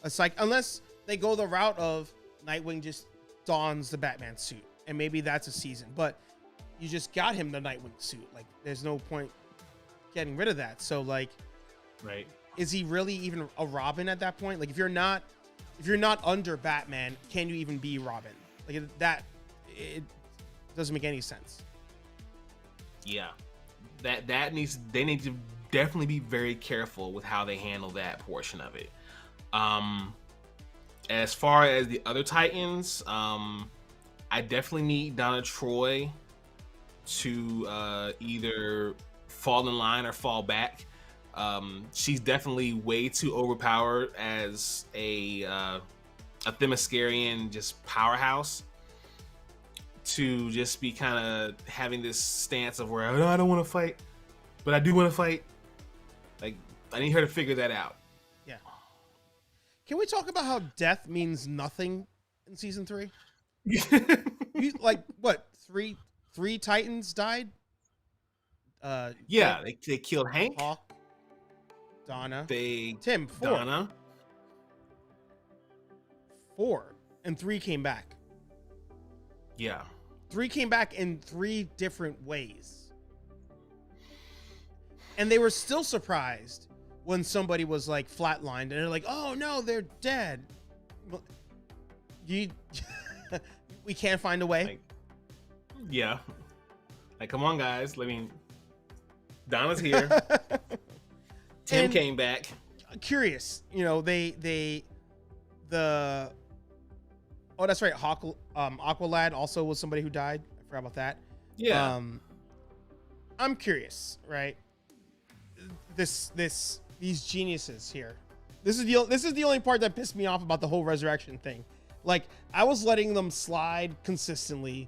a unless they go the route of Nightwing just dons the Batman suit, and maybe that's a season. But you just got him the Nightwing suit. Like, there's no point getting rid of that. So, like, right? Is he really even a Robin at that point? Like, if you're not under Batman, can you even be Robin? Like, it doesn't make any sense. Yeah, they need to definitely be very careful with how they handle that portion of it. As far as the other Titans, I definitely need Donna Troy to either fall in line or fall back. She's definitely way too overpowered as a Themyscirian just powerhouse to just be kind of having this stance of where I don't want to fight, but I do want to fight. Like, I need her to figure that out. Yeah. Can we talk about how death means nothing in season 3? Like, what? Three Titans died? Yeah, they killed Hank. Hawk, Donna. Tim, 4. Donna. 4. And 3 came back. Yeah. 3 came back in 3 different ways. And they were still surprised when somebody was like flatlined and they're like, oh no, they're dead. Well, we can't find a way. Like, yeah. Like, come on, guys. I mean, Donna's here. Tim came back. Curious, oh, that's right. Aqualad also was somebody who died. I forgot about that. Yeah. I'm curious, right? These geniuses here. This is the only part that pissed me off about the whole resurrection thing. Like, I was letting them slide consistently.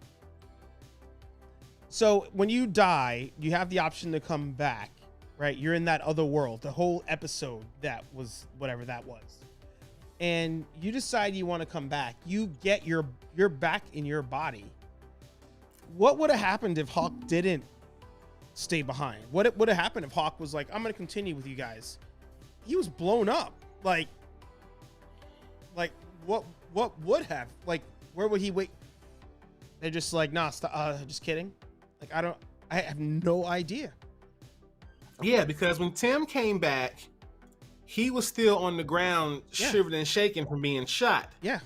So when you die, you have the option to come back, right? You're in that other world. The whole episode that was whatever that was. And you decide you want to come back. You get you're back in your body. What would have happened if Hawk didn't stay behind? What would have happened if Hawk was like, I'm going to continue with you guys? He was blown up. Like what would have? Like, where would he wait? They're just like, nah, stop, just kidding. Like, I have no idea. Yeah, because when Tim came back, he was still on the ground, shivered and shaking from being shot. Yeah.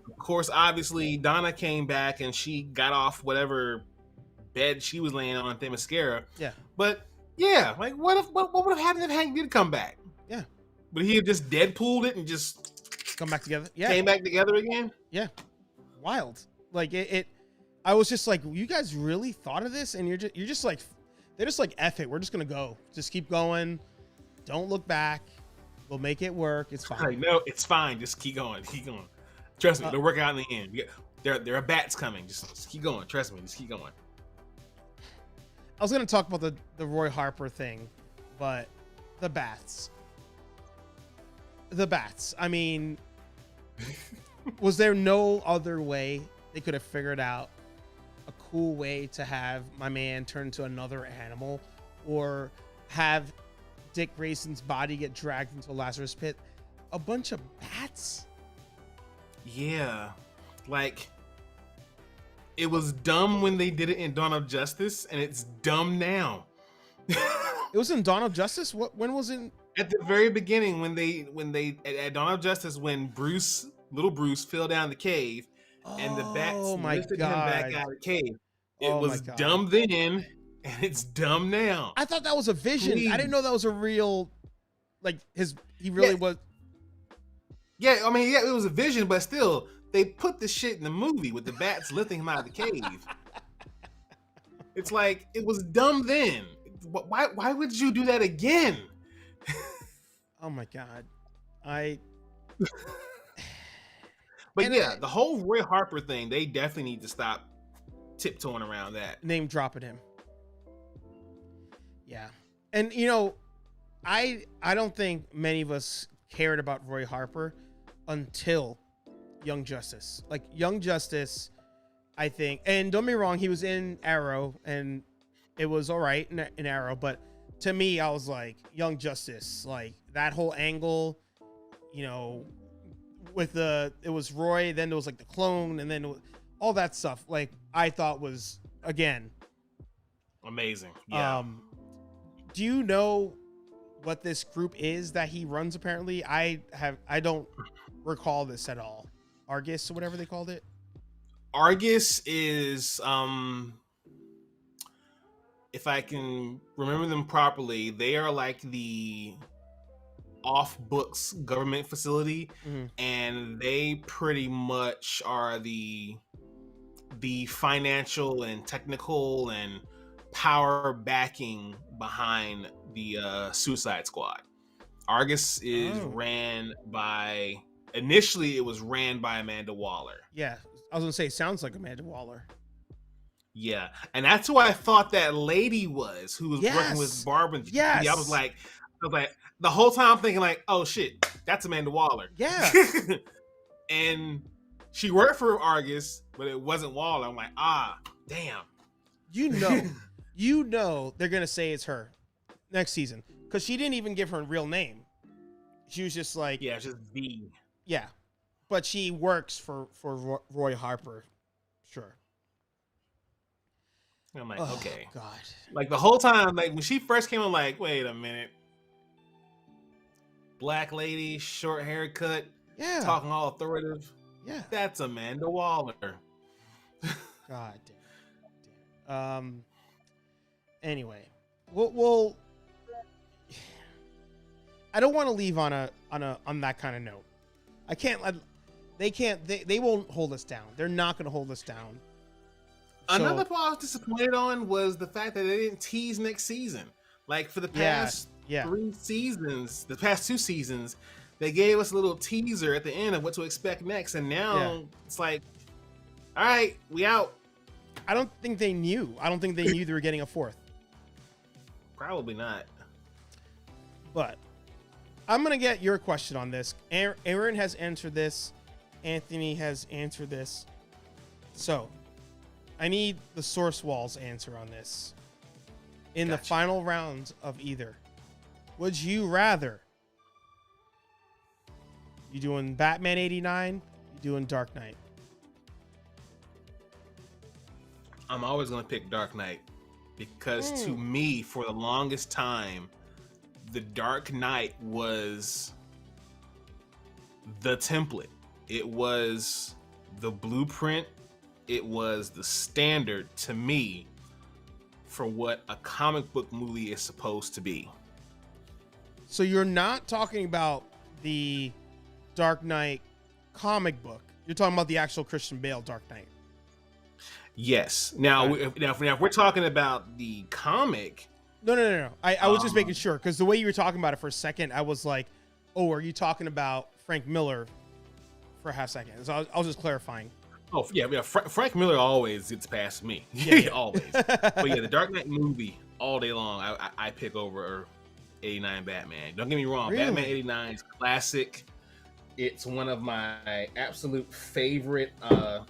Of course, obviously, Donna came back and she got off whatever bed she was laying on Themyscira. Yeah. But yeah, like what would have happened if Hank did come back? Yeah. Would he have just Deadpooled it and just Come back together. Yeah. came back together again? Yeah. Wild. Like it I was just like, you guys really thought of this? And you're just like, they're just like, F it. We're just going to go. Just keep going. Don't look back. We'll make it work. It's fine. Like, no, it's fine. Just keep going. Keep going. Trust me, it'll work out in the end. There are bats coming. Just keep going. Trust me. Just keep going. I was going to talk about the Roy Harper thing, but the bats. The bats. I mean, was there no other way they could have figured out a cool way to have my man turn into another animal, or have Dick Grayson's body get dragged into a Lazarus pit? A bunch of bats? Yeah. Like, it was dumb when they did it in Dawn of Justice, and it's dumb now. It was in Dawn of Justice? When was it? At the very beginning, when they at Dawn of Justice, when little Bruce fell down the cave, and the bats lifted him back out of the cave. It was dumb then, and it's dumb now. I thought that was a vision. Please. I didn't know that was a real, like, he really was. Yeah, I mean, yeah, it was a vision, but still, they put the shit in the movie with the bats lifting him out of the cave. It's like, it was dumb then. Why would you do that again? Oh my God. But yeah, the whole Roy Harper thing, they definitely need to stop tiptoeing around that. Name dropping him. Yeah. And you know, I don't think many of us cared about Roy Harper until Young Justice. Like, Young Justice, I think, and don't get me wrong, he was in Arrow and it was all right in Arrow, but to me, I was like, Young Justice, like that whole angle, you know, with it was Roy, then there was like the clone, and then all that stuff, like, I thought was, again, amazing. Yeah. Do you know what this group is that he runs? Apparently, I don't recall this at all. Argus or whatever they called it. Argus is, if I can remember them properly, they are like the off-books government facility, and they pretty much are the financial and technical and power backing behind the Suicide Squad. Argus is initially it was ran by Amanda Waller. Yeah, I was gonna say, sounds like Amanda Waller. Yeah, and that's who I thought that lady was, who was working with Barb. Yes. I was like, the whole time I'm thinking like, oh shit, that's Amanda Waller. Yeah. And she worked for Argus, but it wasn't Waller. I'm like, damn. You know they're gonna say it's her next season, because she didn't even give her a real name. She was just like, yeah, it's just V. Yeah, but she works for Roy Harper, sure. I'm like, okay. God. Like, the whole time, like, when she first came, I'm like, wait a minute. Black lady, short haircut, talking all authoritative. Yeah, that's Amanda Waller. God damn. Anyway, we'll I don't want to leave on that kind of note. I can't. They won't hold us down. They're not going to hold us down. Another part I was disappointed on was the fact that they didn't tease next season. Like, for the past 3 seasons, the past 2 seasons, they gave us a little teaser at the end of what to expect next, and now it's like, all right, we out. I don't think they knew. I don't think they knew they were getting a 4th. Probably not. But I'm going to get your question on this. Aaron has answered this. Anthony has answered this. So, I need the Source Wall's answer on this. In the final rounds of either, would you rather? You doing Batman 89? You doing Dark Knight? I'm always going to pick Dark Knight, because to me, for the longest time, the Dark Knight was the template. It was the blueprint. It was the standard to me for what a comic book movie is supposed to be. So you're not talking about the Dark Knight comic book. You're talking about the actual Christian Bale Dark Knight. Yes. Now, Right. if we're talking about the comic. No. I was just making sure, because the way you were talking about it for a second, I was like, oh, are you talking about Frank Miller for a half second? So I was just clarifying. Oh, yeah. Frank Miller always gets past me. Yeah. Always. But yeah, the Dark Knight movie all day long, I pick over 89 Batman. Don't get me wrong. Really? Batman 89 is classic. It's one of my absolute favorite. One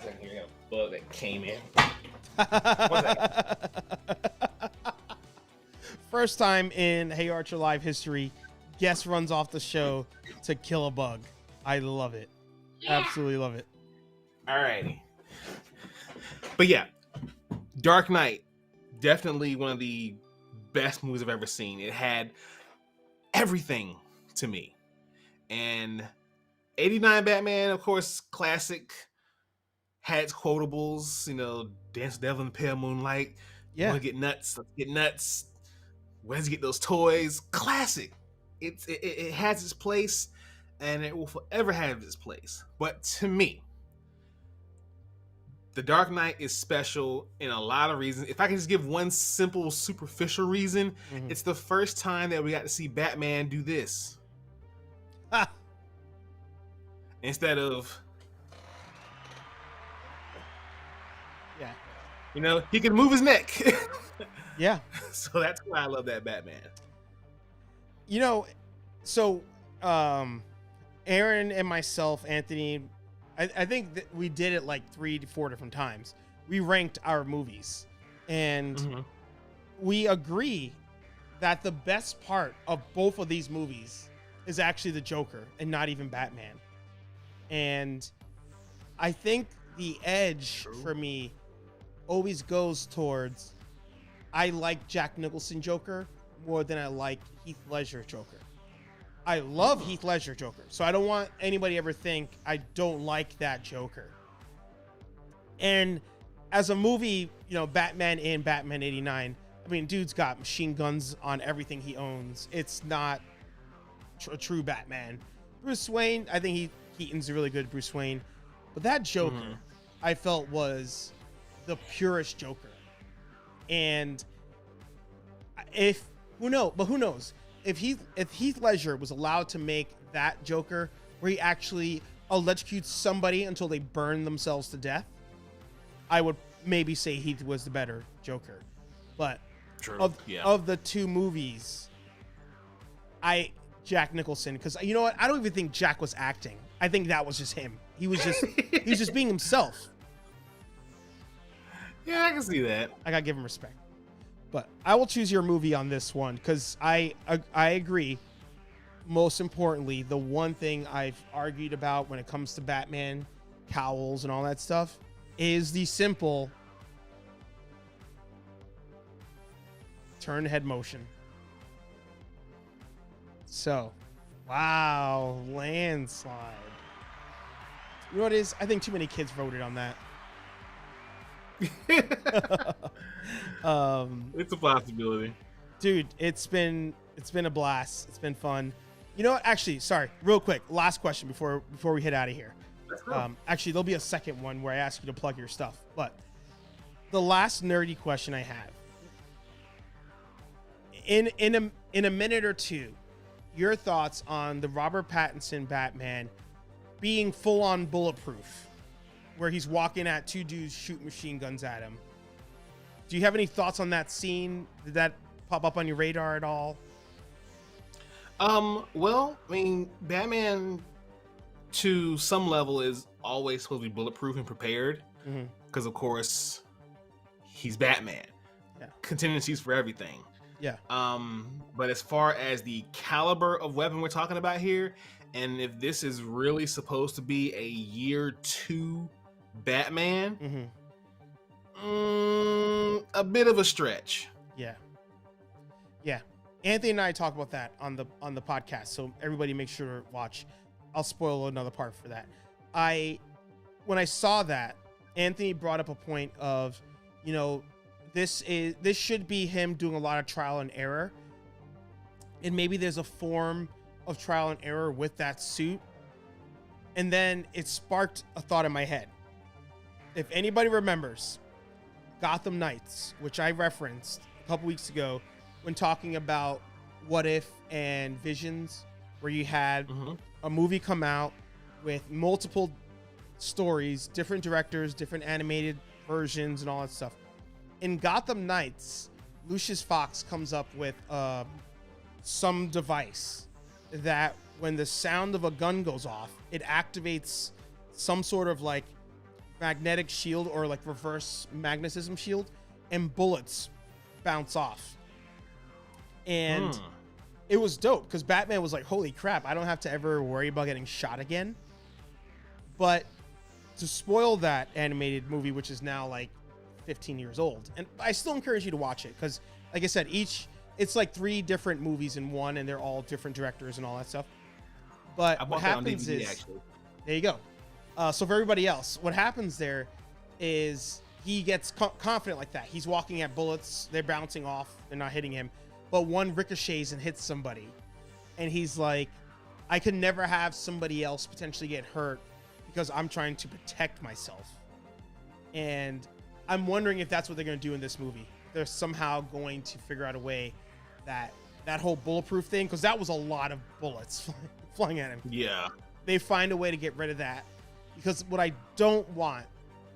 second here, I got a bug that came in. One second. First time in HeyArcher Live history, guest runs off the show to kill a bug. I love it. Absolutely love it. Alrighty. But yeah, Dark Knight, definitely one of the best movies I've ever seen. It had everything to me. And 89 Batman, of course, classic. Had its quotables, Dance the Devil in the Pale Moonlight. Yeah. Want to get nuts? Let's get nuts. Where's he get those toys? Classic. It has its place, and it will forever have its place. But to me, The Dark Knight is special in a lot of reasons. If I can just give one simple, superficial reason, it's the first time that we got to see Batman do this. Ah. Instead of, yeah, he can move his neck. yeah. So that's why I love that Batman. So Aaron and myself, Anthony, I think that we did it like 3 to 4 different times. We ranked our movies, and we agree that the best part of both of these movies is actually the Joker and not even Batman. And I think the edge for me always goes towards, I like Jack Nicholson Joker more than I like Heath Ledger Joker. I love Heath Ledger Joker, so I don't want anybody ever think I don't like that Joker. And as a movie, Batman in Batman 89, I mean, dude's got machine guns on everything he owns. It's not a true Batman. Bruce Wayne, I think Keaton's a really good Bruce Wayne, but that Joker, I felt, was the purest Joker. And who knows? If Heath Ledger was allowed to make that Joker where he actually electrocutes somebody until they burn themselves to death, I would maybe say Heath was the better Joker. But of the two movies, Jack Nicholson, because you know what? I don't even think Jack was acting. I think that was just him. He was just being himself. Yeah, I can see that. I gotta give him respect. But I will choose your movie on this one because I agree. Most importantly, the one thing I've argued about when it comes to Batman cowls and all that stuff is the simple turn head motion. So, wow, landslide. You know what it is? I think too many kids voted on that. It's a possibility, dude. It's been a blast. It's been fun. You know what? Actually, sorry, real quick, last question before we head out of here. Actually, there'll be a second one where I ask you to plug your stuff, but the last nerdy question I have, in a minute or two, your thoughts on the Robert Pattinson Batman being full on bulletproof, where he's walking at two dudes shooting machine guns at him. Do you have any thoughts on that scene? Did that pop up on your radar at all? Well, I mean, Batman to some level is always supposed to be bulletproof and prepared because, of course, he's Batman. Yeah. Contingencies for everything. Yeah. But as far as the caliber of weapon we're talking about here, and if this is really supposed to be a year 2 Batman, a bit of a stretch. Yeah. Anthony and I talk about that on the podcast, so everybody make sure to watch. I'll spoil another part for that. When I saw that, Anthony brought up a point of, you know, this should be him doing a lot of trial and error, and maybe there's a form of trial and error with that suit. And then it sparked a thought in my head. If anybody remembers Gotham Knights, which I referenced a couple weeks ago when talking about What If and Visions, where you had a movie come out with multiple stories, different directors, different animated versions, and all that stuff. In Gotham Knights, Lucius Fox comes up with some device that when the sound of a gun goes off, it activates some sort of like magnetic shield or like reverse magnetism shield, and bullets bounce off. And it was dope because Batman was like, holy crap, I don't have to ever worry about getting shot again. But to spoil that animated movie, which is now like 15 years old, and I still encourage you to watch it because, like I said, it's like 3 different movies in one, and they're all different directors and all that stuff. But what happens is, actually. There you go. So for everybody else, what happens there is he gets confident like that. He's walking at bullets. They're bouncing off. They're not hitting him. But one ricochets and hits somebody. And he's like, I could never have somebody else potentially get hurt because I'm trying to protect myself. And I'm wondering if that's what they're going to do in this movie. They're somehow going to figure out a way that whole bulletproof thing, because that was a lot of bullets flying at him. Yeah. They find a way to get rid of that. Because what I don't want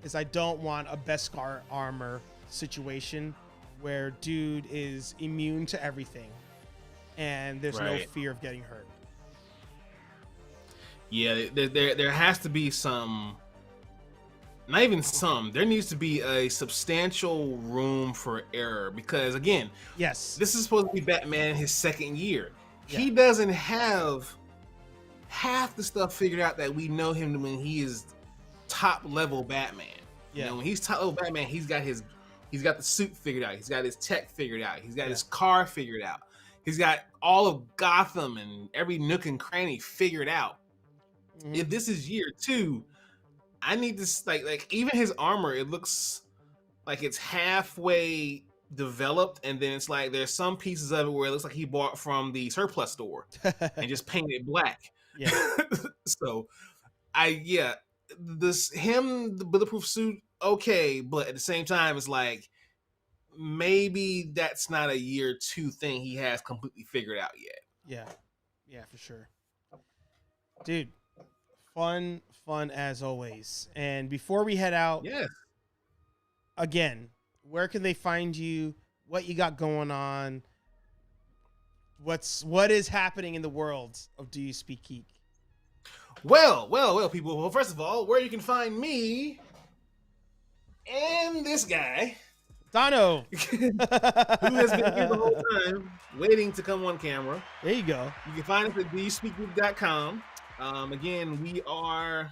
is I don't want a Beskar armor situation where dude is immune to everything and there's no fear of getting hurt. Yeah, there has to be some, not even some, there needs to be a substantial room for error because, again, yes, this is supposed to be Batman in his second year. Yeah. He doesn't have half the stuff figured out that we know him when he is top level Batman. Yeah. You know, when he's top level Batman, he's got the suit figured out. He's got his tech figured out. He's got his car figured out. He's got all of Gotham and every nook and cranny figured out. Mm-hmm. If this is year 2, I need this, like even his armor, it looks like it's halfway developed, and then it's like there's some pieces of it where it looks like he bought from the surplus store and just painted it black. Yeah. So the bulletproof suit, okay, but at the same time, it's like maybe that's not a year 2 thing he has completely figured out yet. Yeah, for sure, dude. Fun as always. And before we head out, again, where can they find you? What you got going on? What is happening in the world of Do You Speak Geek? Well, people. Well, first of all, where you can find me and this guy, Dono, who has been here the whole time, waiting to come on camera. There you go. You can find us at DYSG.com. Again, we are,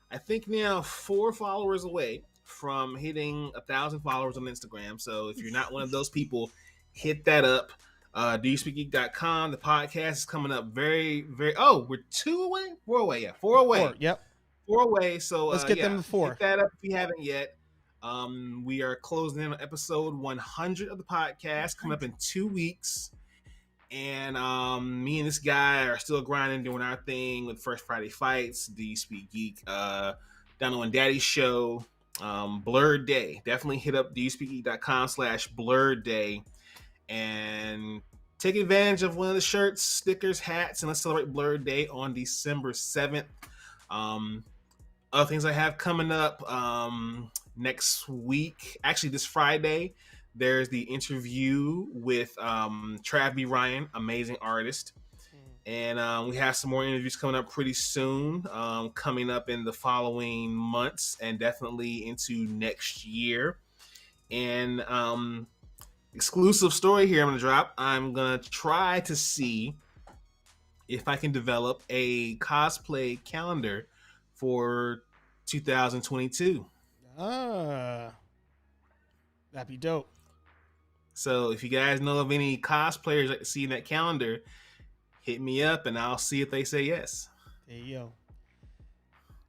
I think now 4 followers away from hitting 1,000 followers on Instagram. So if you're not one of those people, hit that up. DYSGgeek.com. The podcast is coming up very, very. Oh, we're 2 away, 4 away. Yeah, 4 away. 4, yep, 4 away. So let's get them to 4. Hit that up if you haven't yet. We are closing in on episode 100 of the podcast, coming up in 2 weeks. And me and this guy are still grinding, doing our thing with First Friday Fights, Do You Speak Geek, Dono and Daddy's show, Blurred Day. Definitely hit up DYSGgeek.com/Blurred Day and take advantage of one of the shirts, stickers, hats, and let's celebrate Blurred Day on December 7th. Other things I have coming up next week, actually this Friday, there's the interview with Trav B. Ryan, amazing artist. And we have some more interviews coming up pretty soon, coming up in the following months and definitely into next year. And exclusive story here I'm going to drop. I'm going to try to see if I can develop a cosplay calendar for 2022. That'd be dope. So if you guys know of any cosplayers that see in that calendar, hit me up and I'll see if they say yes. There you go.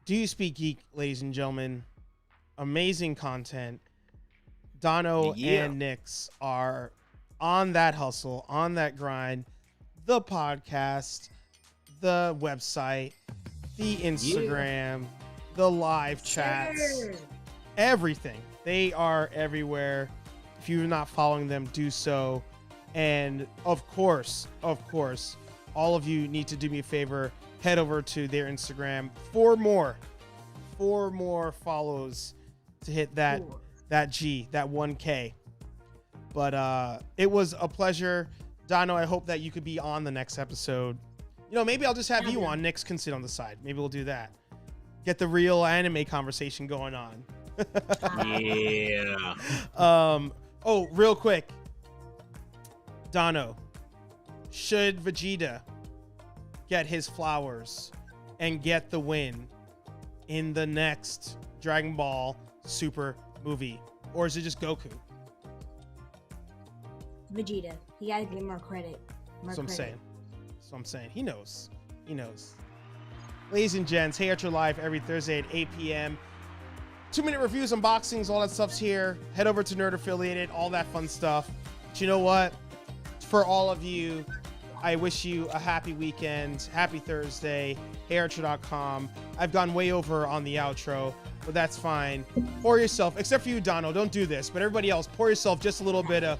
Do You Speak Geek, ladies and gentlemen? Amazing content. Dono and Nix are on that hustle, on that grind. The podcast, the website, the Instagram, the live chats, everything. They are everywhere. If you're not following them, do so. And of course, all of you need to do me a favor. Head over to their Instagram. 4 more follows to hit that G, that 1K. But it was a pleasure. Dono, I hope that you could be on the next episode. You know, maybe I'll just have you on. Nix can sit on the side. Maybe we'll do that. Get the real anime conversation going on. Yeah. Oh, real quick. Dono, should Vegeta get his flowers and get the win in the next Dragon Ball Super movie? Or is it just Goku? Vegeta. He gotta get more credit. That's what I'm saying. He knows. Ladies and gents, HeyArcher Live every Thursday at 8 p.m. 2-minute reviews, unboxings, all that stuff's here. Head over to Nerd Affiliated, all that fun stuff. But you know what? For all of you, I wish you a happy weekend, happy Thursday, HeyArcher.com. I've gone way over on the outro, but that's fine. Pour yourself, except for you, Dono, don't do this, but everybody else, pour yourself just a little bit of...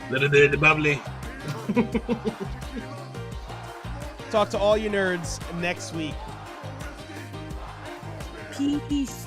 Little bit of the bubbly. Talk to all you nerds next week. Peace.